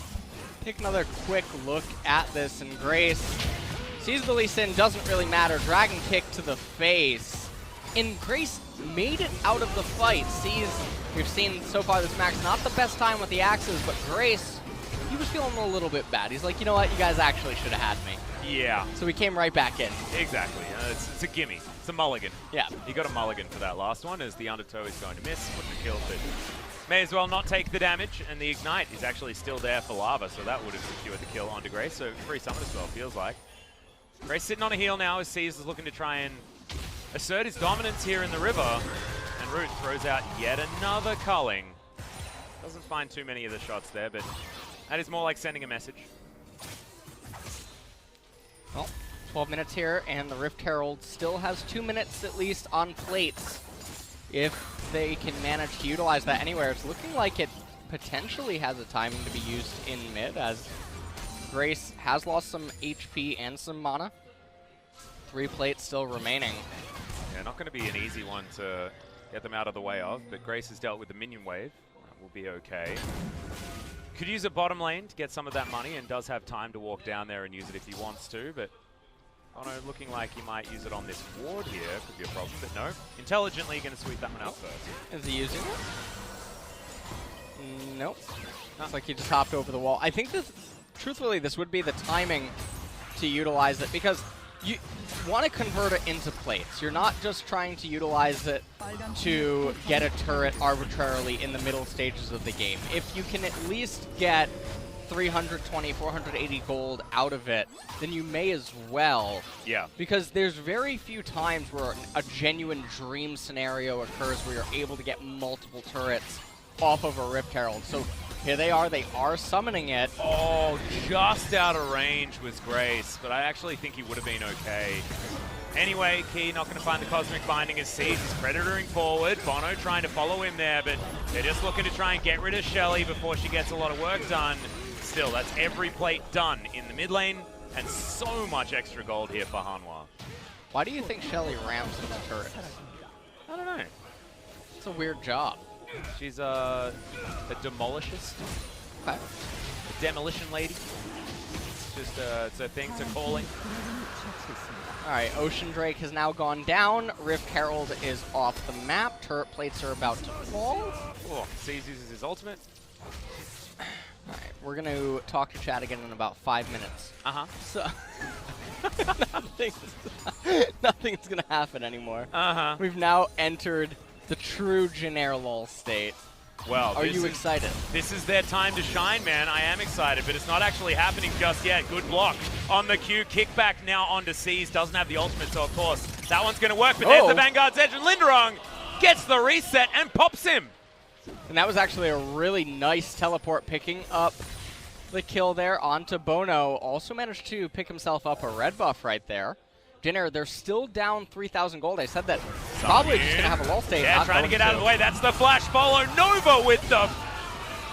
Take another quick look at this, and Grace sees the Lee Sin, doesn't really matter. Dragon kick to the face. And Grace made it out of the fight. Sees, we've seen so far this match, not the best time with the axes, but Grace, he was feeling a little bit bad. He's like, you know what, you guys actually should have had me. Yeah. So he came right back in. Exactly. It's a gimme. It's a mulligan. Yeah. He got a mulligan for that last one, as the Undertow is going to miss. Wouldn't have killed, but may as well not take the damage, and the Ignite is actually still there for Lava, so that would have secured the kill onto Grace, so free summon as well, feels like. Grace sitting on a heal now as C's is looking to try and assert his dominance here in the river, and Root throws out yet another culling. Doesn't find too many of the shots there, but that is more like sending a message. Well, 12 minutes here, and the Rift Herald still has 2 minutes at least on plates. If they can manage to utilize that anywhere, it's looking like it potentially has a timing to be used in mid, as Grace has lost some HP and some mana. 3 plates still remaining. Yeah, not going to be an easy one to get them out of the way of, but Grace has dealt with the minion wave. That will be okay. Could use a bottom lane to get some of that money, and does have time to walk down there and use it if he wants to, but bonO looking like he might use it on this ward here. Could be a problem, but no. Intelligently going to sweep that one out first. Is he using it? Nope. Looks like he just hopped over the wall. I think this, truthfully, this would be the timing to utilize it, because you want to convert it into plates. You're not just trying to utilize it to get a turret arbitrarily in the middle stages of the game. If you can at least get 320, 480 gold out of it, then you may as well. Yeah. Because there's very few times where a genuine dream scenario occurs where you're able to get multiple turrets off of a Rift Herald. So here they are summoning it. Oh, just out of range was Grace, but I actually think he would have been okay. Anyway, Key not going to find the Cosmic Binding as Seas is Predatoring forward. bonO trying to follow him there, but they're just looking to try and get rid of Shelly before she gets a lot of work done. Still, that's every plate done in the mid lane, and so much extra gold here for Hanwha. Why do you think Shelly ramps with the turret? I don't know. It's a weird job. She's a demolishist, Okay. a demolition lady. It's just it's a thing, it's a calling. Alright, Ocean Drake has now gone down. Rift Herald is off the map. Turret plates are about to fall. Oh, Seas uses his ultimate. Alright, we're going to talk to Chad again in about 5 minutes. Uh-huh. So, nothing's going to happen anymore. Uh-huh. We've now entered the true Jin Air lull state. Well, Are you excited? This is their time to shine, man. I am excited, but it's not actually happening just yet. Good block on the Q. Kickback now onto Seas. Doesn't have the ultimate, so of course that one's going to work. But there's the Vanguard's Edge, and Lindarang gets the reset and pops him. And that was actually a really nice teleport, picking up the kill there onto bonO. Also managed to pick himself up a red buff right there. Jin Air, they're still down 3,000 gold. I said that probably just going to have a lull state. Yeah, trying to get out of the way. That's the flash follow. Nova with the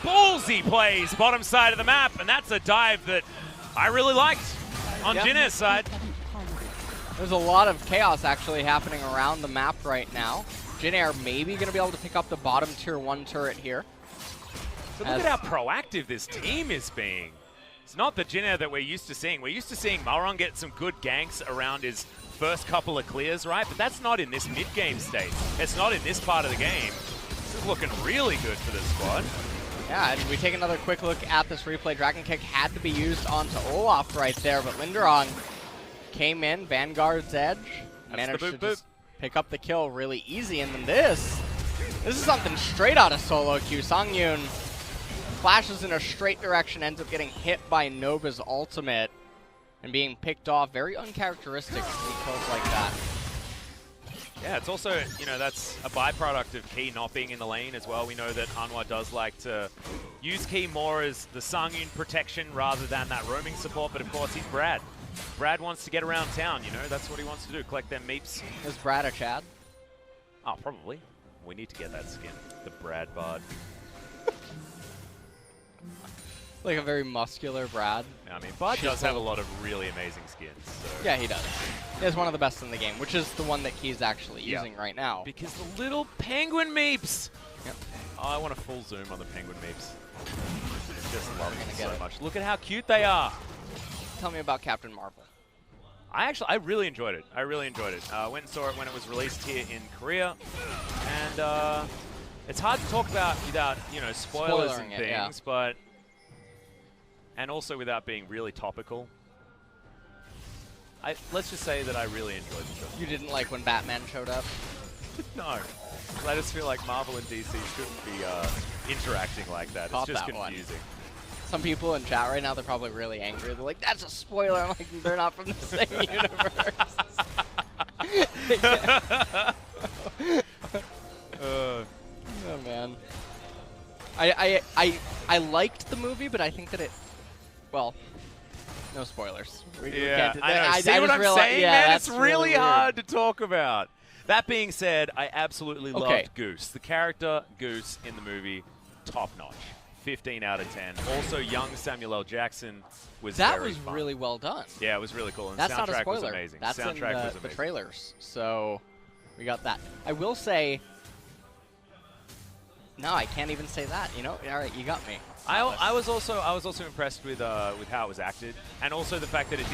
ballsy plays bottom side of the map, and that's a dive that I really liked on Jin Air's side. There's a lot of chaos actually happening around the map right now. Jin Air maybe going to be able to pick up the bottom tier 1 turret here. So look at how proactive this team is being. It's not the Jin Air that we're used to seeing. We're used to seeing Malrong get some good ganks around his first couple of clears, right? But that's not in this mid-game state. It's not in this part of the game. This is looking really good for this squad. Yeah, and we take another quick look at this replay. Dragon Kick had to be used onto Olaf right there, but Lindarang came in, Vanguard's Edge, managed to just pick up the kill really easy. And then this is something straight out of solo queue. Sangyoon flashes in a straight direction, ends up getting hit by Nova's ultimate and being picked off. Very uncharacteristic to be kills like that. Yeah, it's also, you know, that's a byproduct of Key not being in the lane as well. We know that Hanwha does like to use Key more as the Sangyoon protection rather than that roaming support, but of course he's Brad. Brad wants to get around town, you know, that's what he wants to do, collect them meeps. Is Brad a Chad? Oh, probably. We need to get that skin, the Brad Bard. Like a very muscular Brad. I mean, Bard does have a lot of really amazing skins. So. Yeah, he does. He has one of the best in the game, which is the one that he's actually using right now. Because the little penguin meeps! Yep. Oh, I want a full zoom on the penguin meeps. Just love them so it. much. Look at how cute they are! Tell me about Captain Marvel. I really enjoyed it. I really enjoyed it. I went and saw it when it was released here in Korea. And it's hard to talk about without, you know, spoilers and things, but... And also without being really topical. Let's just say that I really enjoyed the show. You didn't like when Batman showed up? No. I just feel like Marvel and DC shouldn't be interacting like that. It's just confusing. Some people in chat right now, they're probably really angry. They're like, that's a spoiler. I'm like, they're not from the same universe. Oh, man. I liked the movie, but I think that it... Well, no spoilers. Yeah, I know. See what I'm saying, man? It's really hard to talk about. That being said, I absolutely loved Goose. The character Goose in the movie, top-notch. 15 out of 10. Also, young Samuel L. Jackson was very fun. Really well done. Yeah, it was really cool. And that's the soundtrack not a spoiler. was amazing. That's soundtrack in was amazing. The trailers. So we got that. I will say... No, I can't even say that. You know, all right, you got me. I was also impressed with how it was acted, and also the fact that it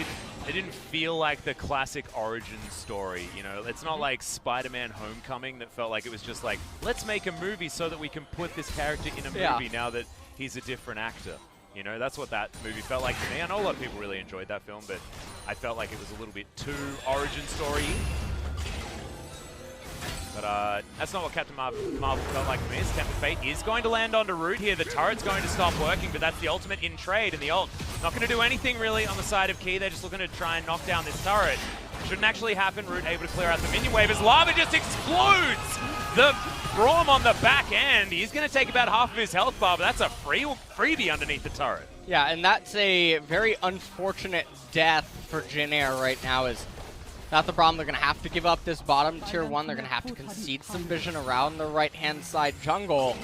didn't feel like the classic origin story. You know, it's not like Spider-Man: Homecoming that felt like it was just like, let's make a movie so that we can put this character in a movie now that he's a different actor. You know, that's what that movie felt like to me. I know a lot of people really enjoyed that film, but I felt like it was a little bit too origin story. But that's not what Captain Marvel felt like to me. Tempered Fate is going to land onto Root here. The turret's going to stop working, but that's the ultimate in trade, and the ult not going to do anything really on the side of Key. They're just looking to try and knock down this turret. Shouldn't actually happen. Root able to clear out the minion wave as lava just explodes! The Braum on the back end. He's going to take about half of his health bar, but that's a freebie underneath the turret. Yeah, and that's a very unfortunate death for Jin Air right now. Is not the problem. They're going to have to give up this bottom tier 1. They're going to have to concede some vision around the right-hand side jungle.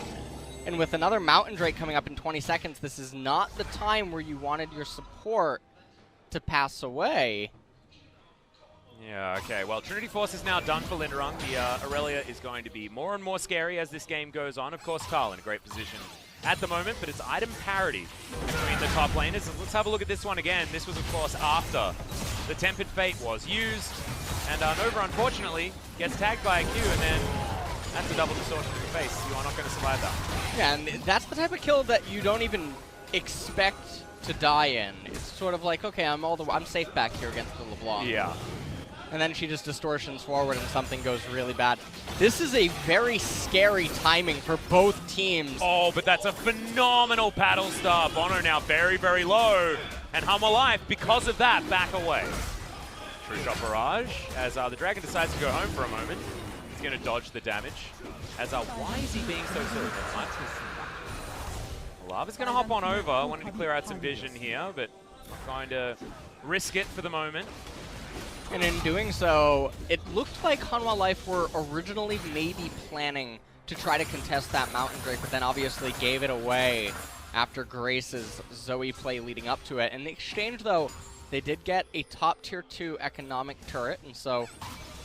And with another Mountain Drake coming up in 20 seconds, this is not the time where you wanted your support to pass away. Yeah, okay. Well, Trinity Force is now done for Lindarang. The Irelia is going to be more and more scary as this game goes on. Of course, Thal in a great position at the moment, but it's item parity between the top laners. Let's have a look at this one again. This was, of course, after the Tempered Fate was used. And Nova, unfortunately, gets tagged by a Q, and then that's a double distortion in the face. You are not going to survive that. Yeah, and that's the type of kill that you don't even expect to die in. It's sort of like, okay, I'm safe back here against the LeBlanc. Yeah. And then she just distortions forward and something goes really bad. This is a very scary timing for both teams. Oh, but that's a phenomenal paddle star. bonO now very, very low. And Hanwha Life, because of that, back away. True shot barrage as the Dragon decides to go home for a moment. He's going to dodge the damage. As why is he being so silly? Lava's going to hop on over. Wanted to clear out some vision here, but going to risk it for the moment. And in doing so, it looked like Hanwha Life were originally maybe planning to try to contest that Mountain Drake, but then obviously gave it away after Grace's Zoe play leading up to it. In the exchange, though, they did get a top tier 2 economic turret, and so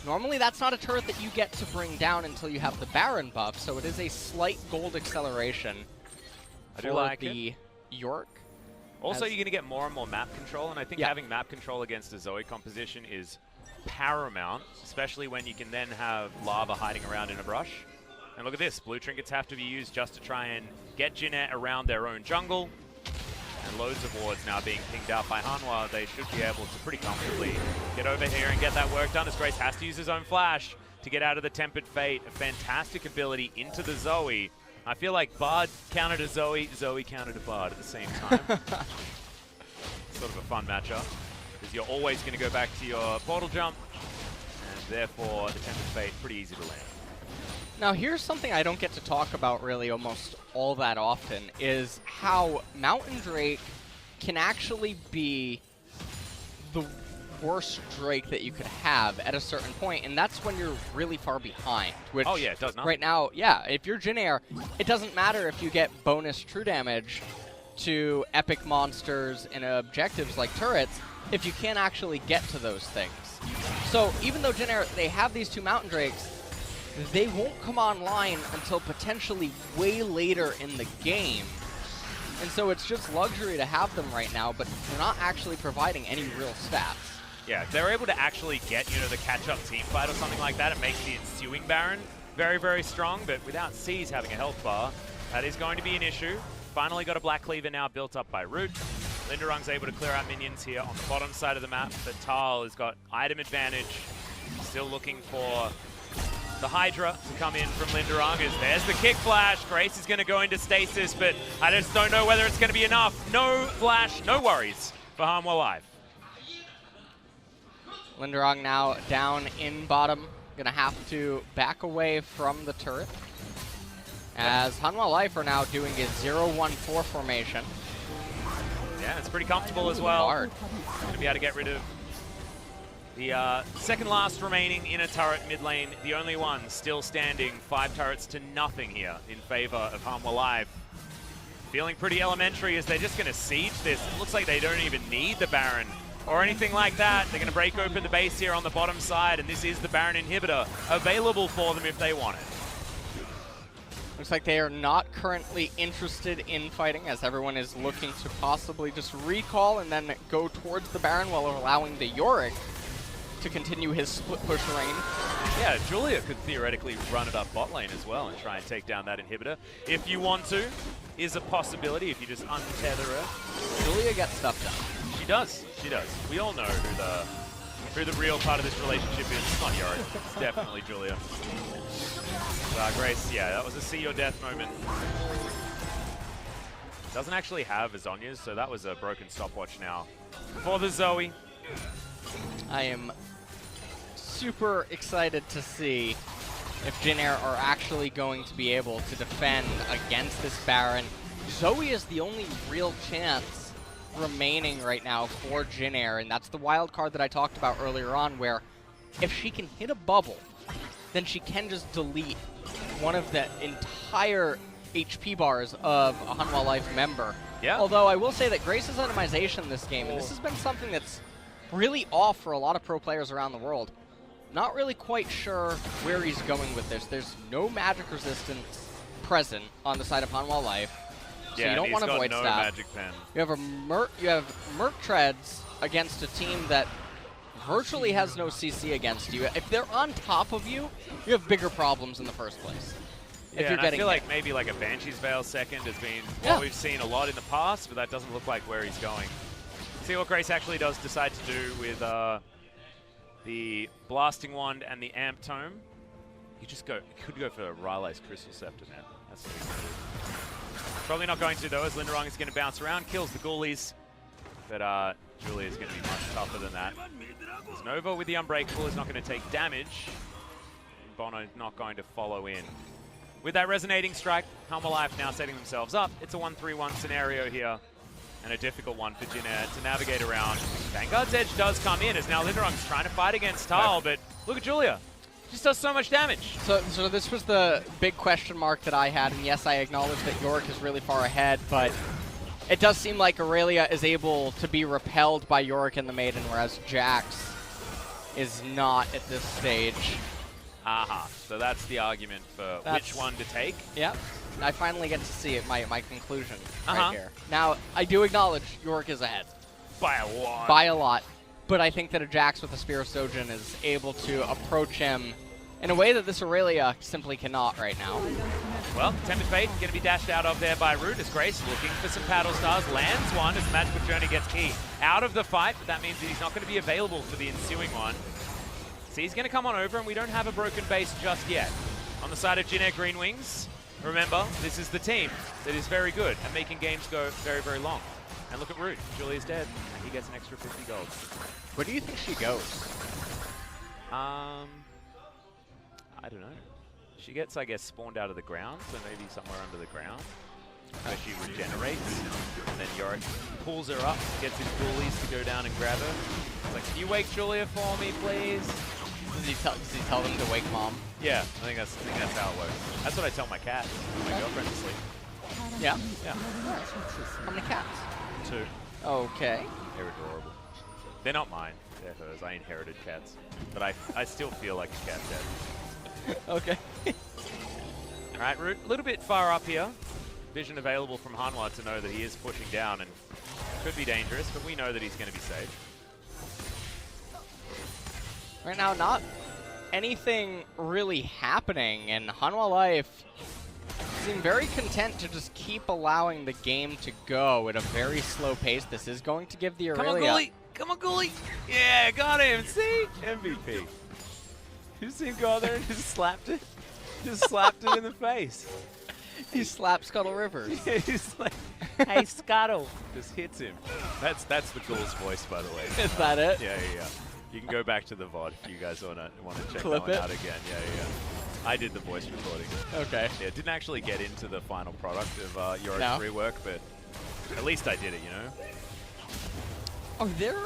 normally that's not a turret that you get to bring down until you have the Baron buff, so it is a slight gold acceleration for the Yorick. Also, you're going to get more and more map control, and I think having map control against a Zoe composition is paramount, especially when you can then have Lava hiding around in a brush. And look at this, blue trinkets have to be used just to try and get Jin Air around their own jungle. And loads of wards now being pinged out by Hanwha. They should be able to pretty comfortably get over here and get that work done, as Grace has to use his own flash to get out of the Tempered Fate. A fantastic ability into the Zoe. I feel like Bard countered a Zoe, Zoe countered a Bard at the same time. Sort of a fun matchup, because you're always going to go back to your portal jump, and therefore the Tempered Fate pretty easy to land. Now here's something I don't get to talk about really almost all that often, is how Mountain Drake can actually be the worst Drake that you could have at a certain point, and that's when you're really far behind. Which it does not. Right now, if you're Jin Air, it doesn't matter if you get bonus true damage to epic monsters and objectives like turrets, if you can't actually get to those things. So even though Jin Air, they have these 2 Mountain Drakes, they won't come online until potentially way later in the game. And so it's just luxury to have them right now, but they're not actually providing any real stats. Yeah, if they're able to actually get, the catch-up team fight or something like that, it makes the ensuing Baron very, very strong, but without C's having a health bar, that is going to be an issue. Finally got a Black Cleaver now built up by Root. Lindarang's able to clear out minions here on the bottom side of the map, but Thal has got item advantage. Still looking for the Hydra to come in from Lindarang. There's the kick flash. Grace is going to go into stasis, but I just don't know whether it's going to be enough. No flash, no worries for Hanwha Life. Lindarang now down in bottom. Gonna have to back away from the turret, as Hanwha Life are now doing a 0-1-4 formation. Yeah, it's pretty comfortable as well. Hard. Gonna be able to get rid of the second last remaining inner turret mid lane. The only one still standing. 5 turrets to nothing here in favor of Hanwha Life. Feeling pretty elementary as they're just gonna siege this. It looks like they don't even need the Baron or anything like that. They're going to break open the base here on the bottom side, and this is the Baron inhibitor available for them if they want it. Looks like they are not currently interested in fighting, as everyone is looking to possibly just recall and then go towards the Baron while allowing the Yorick to continue his split push reign. Yeah, Julia could theoretically run it up bot lane as well and try and take down that inhibitor. If you want to, is a possibility if you just untether her. Julia gets stuff done. She does. She does. We all know who the real part of this relationship is. It's not Yorick. It's definitely Julia. Grace, yeah, that was a see your death moment. Doesn't actually have a Zhonya's, so that was a broken stopwatch now for the Zoe. I am super excited to see if Jin Air are actually going to be able to defend against this Baron. Zoe is the only real chance remaining right now for Jin Air, and that's the wild card that I talked about earlier on, where if she can hit a bubble, then she can just delete one of the entire HP bars of a Hanwha Life member. Yeah. Although I will say that Grace's itemization this game, and this has been something that's really off for a lot of pro players around the world. Not really quite sure where he's going with this. There's no magic resistance present on the side of Hanwha Life. So Yeah, you don't want to avoid no stab. magic pen. You have Merc Treads against a team that virtually has no CC against you. If they're on top of you, you have bigger problems in the first place. Yeah, if you're and getting I feel hit. like maybe like a Banshee's Veil second has been Yeah. what we've seen a lot in the past, but that doesn't look like where he's going. See what Grace actually does decide to do with the Blasting Wand and the Amp Tome. You could go for Riley's Crystal Scepter, man. That's what he's going to do. Probably not going to, though, as Lindarang is going to bounce around, kills the Ghoulies. But Julia is going to be much tougher than that. As Nova with the Unbreakable is not going to take damage. bonO not going to follow in. with that resonating strike, Hanwha Life now setting themselves up. It's a 1-3-1 scenario here, and a difficult one for Jin Air to navigate around. Vanguard's Edge does come in, as now Lindarang's trying to fight against Thal, but look at Julia. Just does so much damage. So this was the big question mark that I had, and yes, I acknowledge that Yorick is really far ahead, but it does seem like Irelia is able to be repelled by Yorick in the maiden, whereas Jax is not at this stage. Aha, so that's the argument for which one to take. Yep. I finally get to see it, my conclusion right here. Now, I do acknowledge Yorick is ahead. By a lot. By a lot. But I think that a Jax with a Spear of Sojin is able to approach him in a way that this Irelia simply cannot right now. Well, Tempted Fate going to be dashed out of there by Root as Grace looking for some paddle stars. Lands one as Magical Journey gets key out of the fight, but that means that he's not going to be available for the ensuing one. So he's going to come on over, and we don't have a broken base just yet. On the side of Jin Air GreenWings, remember, this is the team that is very good at making games go very, very long. And look at Root. Julia's dead, and he gets an extra 50 gold. Where do you think she goes? I don't know. She gets, I guess, spawned out of the ground, so maybe somewhere under the ground, where she regenerates. And then Yorick pulls her up, gets his ghoulies to go down and grab her. He's like, can you wake Julia for me, please? Does he tell them to wake mom? Yeah, I think that's how it works. That's what I tell my cat when my girlfriend's asleep. Yeah? Yeah. How many cats? 2. Okay. They're adorable. They're not mine. They're hers. I inherited cats. But I still feel like a cat dad. Okay. Alright, Root, a little bit far up here. Vision available from Hanwha to know that he is pushing down and could be dangerous, but we know that he's going to be safe. Right now, not anything really happening, and Hanwha Life seem very content to just keep allowing the game to go at a very slow pace. This is going to give the Irelia... Come on, Ghoulie! Come on, Ghoulie! Yeah, got him! See? MVP. You see him go out there and just slapped it? Just slapped it in the face. He slapped Scuttle Rivers. Yeah, he's like, hey, Scuttle. Just hits him. That's the Ghoul's voice, by the way. Is that it? Yeah. You can go back to the VOD if you guys want to check Clip that one it? out again. Yeah. I did the voice recording. Okay. Yeah, didn't actually get into the final product of Yorick's No. rework, but at least I did it, you know? Are there,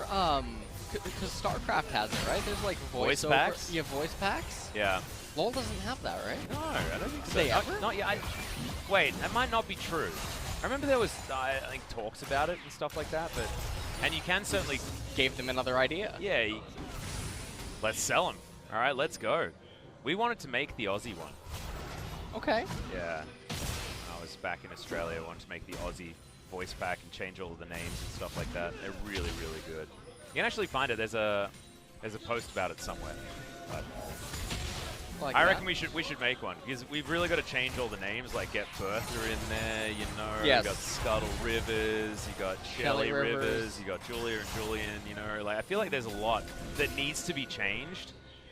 because StarCraft has it, right? There's like Voice voiceover- packs? Yeah, voice packs? Yeah. LoL doesn't have that, right? No, I don't think Did so. they ever? Not yet. Wait, that might not be true. I remember there was, I think, talks about it and stuff like that, but... And you can certainly... Gave them another idea. Yeah, let's sell them. All right, let's go. We wanted to make the Aussie one. Okay. Yeah. When I was back in Australia, I wanted to make the Aussie voice pack and change all of the names and stuff like that. They're really, really good. You can actually find it. There's a post about it somewhere. But Like I that. reckon we should make one, because we've really got to change all the names, like get Bertha in there, you know. Yes. You got Scuttle Rivers, you got Shelley Shelly Rivers. Rivers, you got Julia and Julian, you know. Like, I feel like there's a lot that needs to be changed.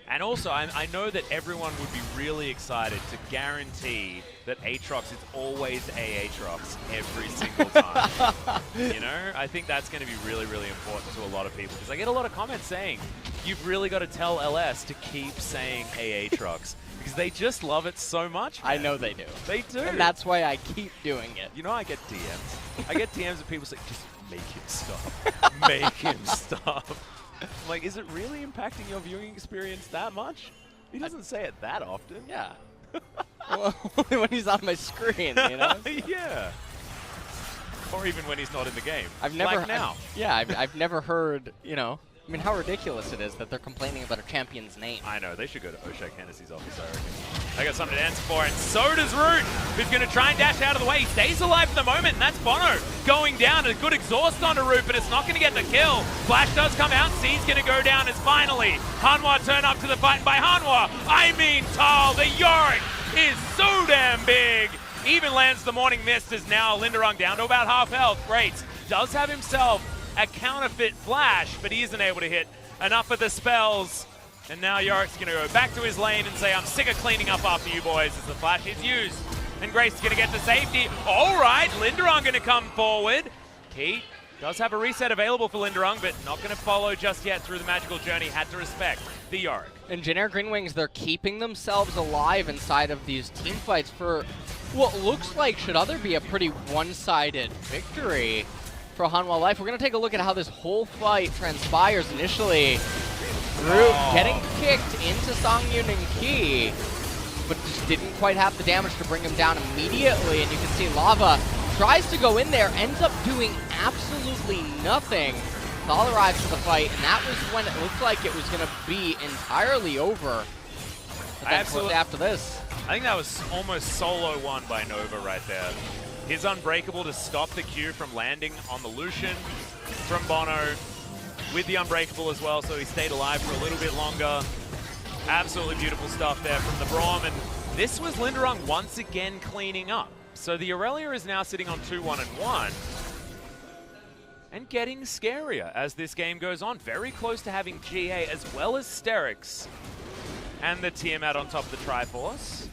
And also, I know that everyone would be really excited to guarantee that Aatrox is always Aatrox every single time. You know? I think that's going to be really, really important to a lot of people, because I get a lot of comments saying, you've really got to tell LS to keep saying Aatrox, because they just love it so much, man. I know they do. They do. And that's why I keep doing it. You know, I get DMs. I get DMs of people saying, just make him stop. Make him stop. I'm like, is it really impacting your viewing experience that much? He doesn't say it that often. Yeah. Well, when he's on my screen, you know? Yeah. Or even when he's not in the game. I've never... Like now. I've never heard, you know... I mean, how ridiculous it is that they're complaining about a champion's name. I know, they should go to Oshak Hennessy's office, I reckon. They got something to answer for, and so does Root, who's going to try and dash out of the way. He stays alive for the moment, and that's bonO going down. A good exhaust onto Root, but it's not going to get the kill. Flash does come out, C's going to go down as finally Hanwha turn up to the fight. And by Hanwha, I mean Thal. The Yorick is so damn big. Even lands the Morning Mist, as now Lindarang down to about half health. Great. Does have himself a counterfeit flash, but he isn't able to hit enough of the spells. And now Yorick's going to go back to his lane and say, I'm sick of cleaning up after you boys, as the flash is used. And Grace is going to get to safety. All right, Lindarang going to come forward. Pete Does have a reset available for Lindarang, but not going to follow just yet through the magical journey. Had to respect the Yorick. And Jin Air GreenWings, they're keeping themselves alive inside of these team fights for what looks like should other be a pretty one-sided victory for Hanwha Life. We're going to take a look at how this whole fight transpires initially. Root getting kicked into Sangyoon and Key, but just didn't quite have the damage to bring him down immediately. And you can see Lava tries to go in there, ends up doing absolutely nothing. Thal arrives for the fight, and that was when it looked like it was going to be entirely over. But then shortly after this, I think that was almost solo won by Nova right there. His Unbreakable to stop the Q from landing on the Lucian from bonO with the Unbreakable as well, so he stayed alive for a little bit longer. Absolutely beautiful stuff there from the Braum, and this was Lindarang once again cleaning up. So the Irelia is now sitting on 2-1-1 and getting scarier as this game goes on. Very close to having GA as well as Sterix and the Tiamat on top of the Triforce.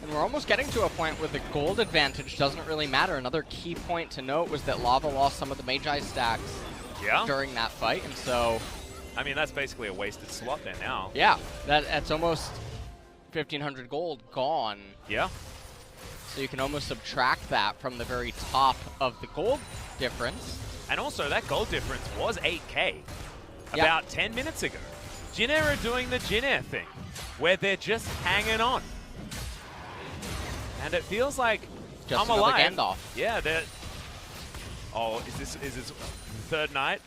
And we're almost getting to a point where the gold advantage doesn't really matter. Another key point to note was that Lava lost some of the Magi stacks during that fight, and so... I mean, that's basically a wasted slot there now. Yeah, that's almost 1,500 gold gone. Yeah. So you can almost subtract that from the very top of the gold difference. And also, that gold difference was 8K about 10 minutes ago. Jin Air are doing the Jin Air thing, where they're just hanging on. And it feels like Just I'm alive. Gandalf. Yeah, they're... Oh, is this third night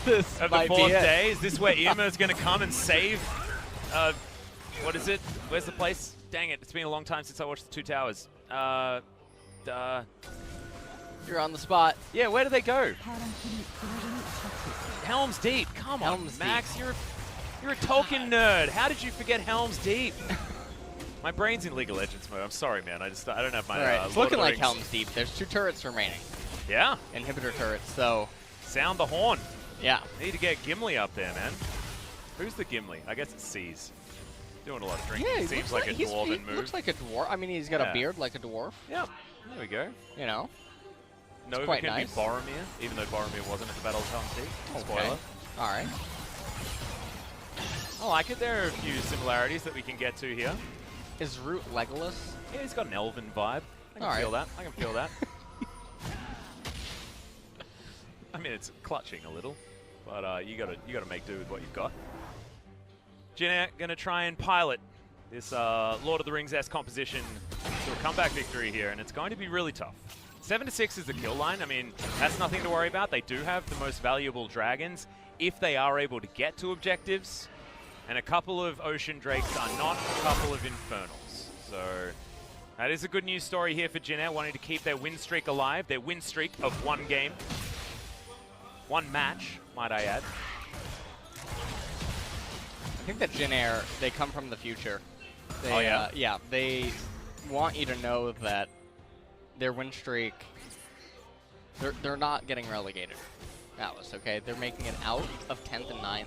This of the fourth day? Is this where Irma is going to come and save... what is it? Where's the place? Dang it, it's been a long time since I watched the Two Towers. You're on the spot. Yeah, where do they go? Helm's Deep. Come on, Helm's Max. You're a Tolkien nerd. How did you forget Helm's Deep? My brain's in League of Legends mode. I'm sorry, man. I don't have my. Alright, it's Lord looking of the like Rings. Helm's Deep. There's 2 turrets remaining. Yeah. Inhibitor turrets, so... Sound the horn. Yeah. Need to get Gimli up there, man. Who's the Gimli? I guess it's C's. Doing a lot of drinking. Yeah, he Seems looks like a he dwarven move. looks like a dwarf. I mean, he's got a beard like a dwarf. Yep. There we go. You know? Nova quite can nice. be Boromir, even though Boromir wasn't at the Battle of Helm's Deep. Spoiler. Alright. I like it. There are a few similarities that we can get to here. Is Root Legolas? Yeah, he's got an elven vibe. I can feel that. I can feel that. I mean, it's clutching a little, but you gotta make do with what you've got. Jin Air gonna try and pilot this Lord of the Rings-esque composition to a comeback victory here, and it's going to be really tough. 7-6 is the kill line. I mean, that's nothing to worry about. They do have the most valuable dragons if they are able to get to objectives, and a couple of Ocean Drakes are not a couple of Infernals. So that is a good news story here for Jin Air, wanting to keep their win streak alive, their win streak of 1 game. 1 match, might I add. I think that Jin Air, they come from the future. They, oh, yeah? Yeah, they want you to know that their win streak, they're not getting relegated. Atlas, okay? They're making it out of 10th and 9th.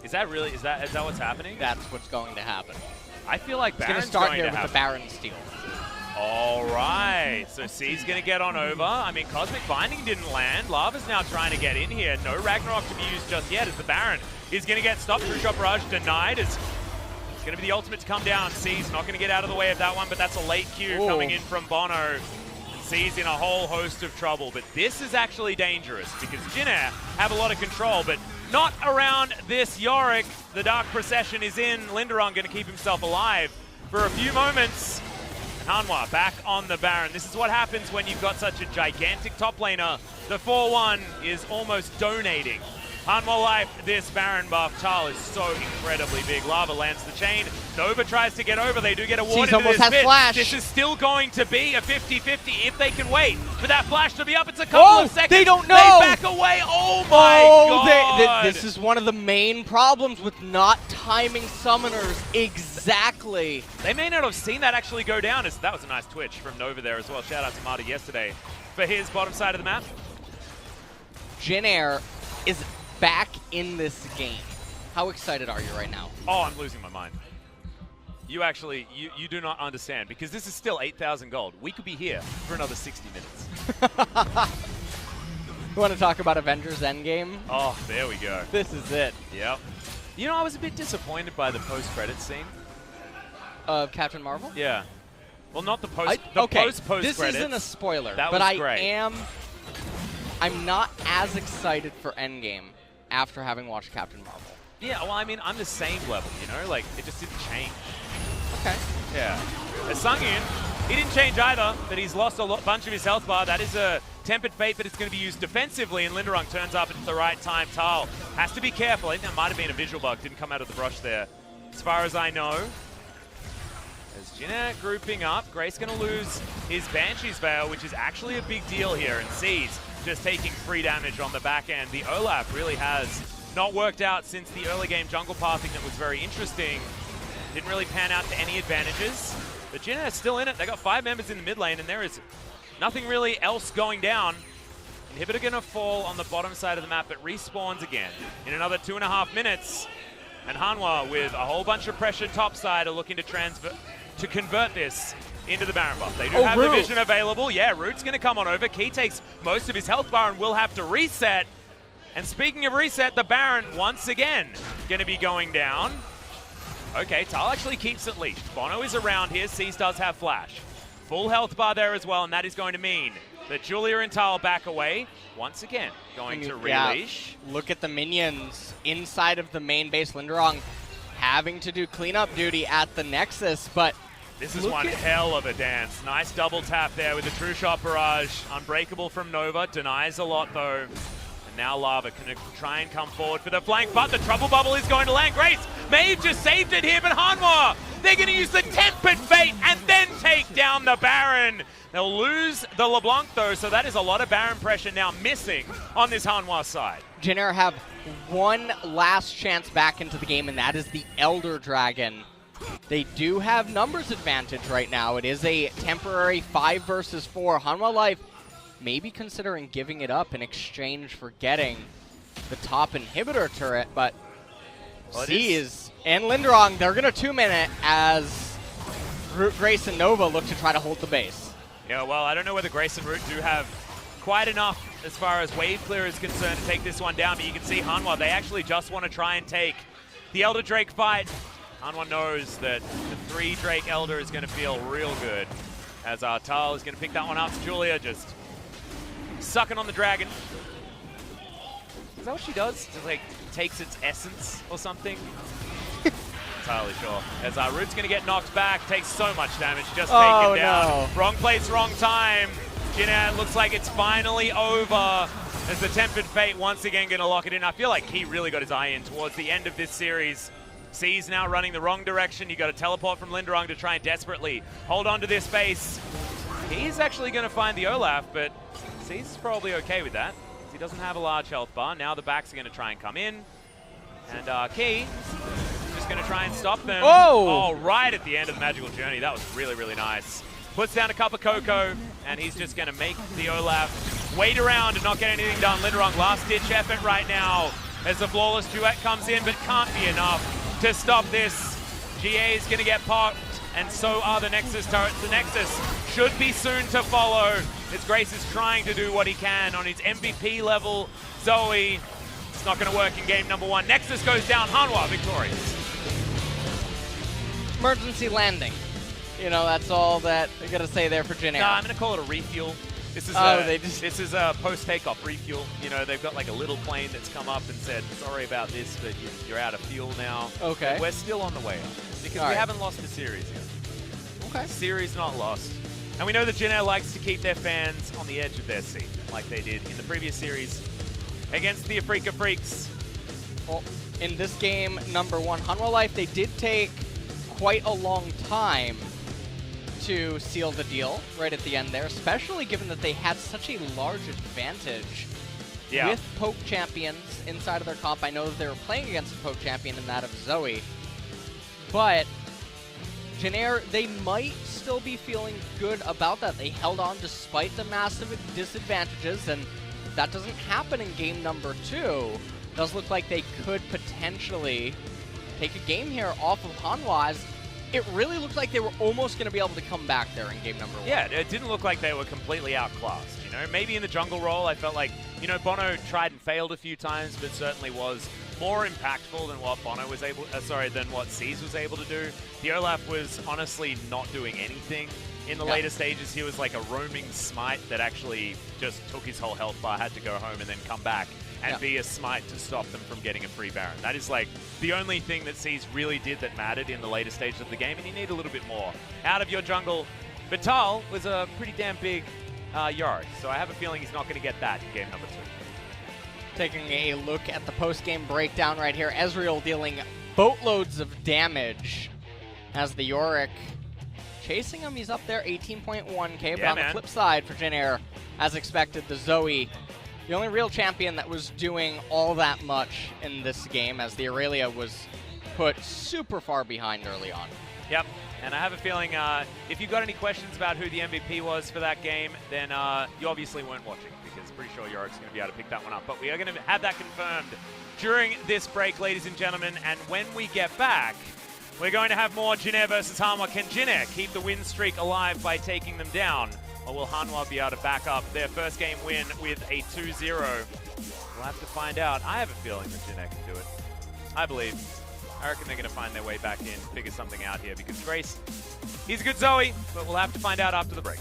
Is that really, is that what's happening? That's what's going to happen. I feel like It's Baron's going to start going here to with happen. the Baron steal. All right, so C's going to get on over. I mean, Cosmic Binding didn't land. Lava's now trying to get in here. No Ragnarok to be used just yet as the Baron is going to get stopped. True Shot Barrage denied. It's going to be the ultimate to come down. C's not going to get out of the way of that one, but that's a late Q coming in from bonO. C's in a whole host of trouble, but this is actually dangerous because Jin Air have a lot of control, but not around this Yorick. The Dark Procession is in. Lindarang going to keep himself alive for a few moments. Hanwha back on the Baron. This is what happens when you've got such a gigantic top laner. The 4-1 is almost donating. Hanwha Life, this Baron buff. Thal is so incredibly big. Lava lands the chain. Nova tries to get over. They do get a ward into almost this has bit. flash. This is still going to be a 50-50 if they can wait for that flash to be up. It's a couple of seconds. They don't know. They back away. Oh my god. This is one of the main problems with not timing summoners exactly. They may not have seen that actually go down. That was a nice twitch from Nova there as well. Shout out to Marty yesterday for his bottom side of the map. Jin Air is back in this game. How excited are you right now? Oh, I'm losing my mind. You actually, you do not understand because this is still 8,000 gold. We could be here for another 60 minutes. You want to talk about Avengers Endgame? Oh, there we go. This is it. Yep. You know, I was a bit disappointed by the post-credits scene. Of Captain Marvel? Yeah. Well, not the okay, post-credits. this isn't a spoiler, That but was great. I'm not as excited for Endgame after having watched Captain Marvel. Yeah, well, I mean, I'm the same level, you know? Like, it just didn't change. Okay. Yeah. As Sangyoon, he didn't change either, but he's lost a bunch of his health bar. That is a Tempered Fate, but it's going to be used defensively, and Lindarang turns up at the right time. Thal has to be careful. I think that might have been a visual bug. Didn't come out of the brush there, as far as I know. As Jin Air grouping up, Grace going to lose his Banshee's Veil, which is actually a big deal here, and C's just taking free damage on the back end. The Olaf really has not worked out since the early game jungle pathing that was very interesting. Didn't really pan out to any advantages. But Jin Air's still in it. They got 5 members in the mid lane, and there is nothing really else going down. Inhibitor gonna fall on the bottom side of the map, but respawns again in another 2.5 minutes. And Hanwha, with a whole bunch of pressure topside, are looking to convert this into the Baron buff. They do have the vision available. Yeah, Root's gonna come on over. Key takes most of his health bar and will have to reset. And speaking of reset, the Baron once again gonna be going down. Okay, Thal actually keeps it leashed. bonO is around here. C's does have flash. Full health bar there as well, and that is going to mean that Julia and Thal back away. Once again, going to releash. Look at the minions inside of the main base. Lindarang having to do cleanup duty at the Nexus, but this is one hell of a dance. Nice double tap there with the True Shot Barrage. Unbreakable from Nova. Denies a lot, though. Now Lava can try and come forward for the flank, but the Trouble Bubble is going to land. Grace may have just saved it here, but Hanwha, they're going to use the Tempered Fate and then take down the Baron. They'll lose the LeBlanc, though, so that is a lot of Baron pressure now missing on this Hanwha side. Jin Air have one last chance back into the game, and that is the Elder Dragon. They do have numbers advantage right now. It is a temporary 5 versus 4. Hanwha Life maybe considering giving it up in exchange for getting the top inhibitor turret, but C's and Lindarang, they're going to 2-min it as Root, Grace, and Nova look to try to hold the base. Yeah, well, I don't know whether Grace and Root do have quite enough as far as wave clear is concerned to take this one down, but you can see Hanwha, they actually just want to try and take the Elder Drake fight. Hanwha knows that the 3 Drake Elder is going to feel real good, as Thal is going to pick that one up. Julia just sucking on the dragon. Is that what she does? Just like takes its essence or something? Entirely sure. As Root's going to get knocked back, takes so much damage, just taken down. No. Wrong place, wrong time. Jin Air looks like it's finally over as the Tempered Fate once again going to lock it in. I feel like he really got his eye in towards the end of this series. C's now running the wrong direction. You got a teleport from Lindarang to try and desperately hold on to this base. He's actually going to find the Olaf, but C's probably okay with that. He doesn't have a large health bar. Now the backs are going to try and come in. And Key just going to try and stop them. Oh, right at the end of the magical journey. That was really, really nice. Puts down a cup of cocoa, and he's just going to make the Olaf wait around and not get anything done. Lindarang, last-ditch effort right now as the flawless duet comes in, but can't be enough to stop this. GA is going to get popped, and so are the Nexus turrets. The Nexus should be soon to follow, as Grace is trying to do what he can on his MVP level. Zoe, it's not going to work in game number 1. Nexus goes down, Hanwha victorious. Emergency landing. You know, that's all that I got to say there for Jin Air. Nah, I'm going to call it a refuel. This is this is a post-takeoff refuel. You know, they've got like a little plane that's come up and said, sorry about this, but you're out of fuel now. Okay. But we're still on the way up because we haven't lost the series yet. Okay. Series not lost. And we know that Jin Air likes to keep their fans on the edge of their seat, like they did in the previous series against the FLICKR Freaks. Well, in this game, number 1, Hanwha Life, they did take quite a long time to seal the deal right at the end there, especially given that they had such a large advantage with poke champions inside of their comp. I know that they were playing against a poke champion in that of Zoe, but Jin Air, they might still be feeling good about that. They held on despite the massive disadvantages, and that doesn't happen in game number 2. Does look like they could potentially take a game here off of Hanwha, as it really looked like they were almost going to be able to come back there in game number 1. Yeah, it didn't look like they were completely outclassed. You know, maybe in the jungle role, I felt like, you know, bonO tried and failed a few times, but certainly was more impactful than what bonO was able, than what C's was able to do. The Olaf was honestly not doing anything in the later stages. He was like a roaming smite that actually just took his whole health bar, had to go home and then come back and be a smite to stop them from getting a free Baron. That is like the only thing that C's really did that mattered in the later stages of the game, and you need a little bit more out of your jungle. But Thal was a pretty damn big Yorick, so I have a feeling he's not going to get that in game number 2. Taking a look at the post-game breakdown right here, Ezreal dealing boatloads of damage as the Yorick chasing him. He's up there, 18.1k, but on the flip side for Jin Air, as expected, the Zoe, the only real champion that was doing all that much in this game, as the Irelia was put super far behind early on. Yep, and I have a feeling if you got any questions about who the MVP was for that game, then you obviously weren't watching, because I'm pretty sure Yorick's going to be able to pick that one up. But we are going to have that confirmed during this break, ladies and gentlemen, and when we get back, we're going to have more Jin Air versus Hanwha. Can Jin Air keep the win streak alive by taking them down? Or will Hanwha be able to back up their first game win with a 2-0? We'll have to find out. I have a feeling that Jin Air can do it. I believe. I reckon they're going to find their way back in, figure something out here, because Grace, he's a good Zoe, but we'll have to find out after the break.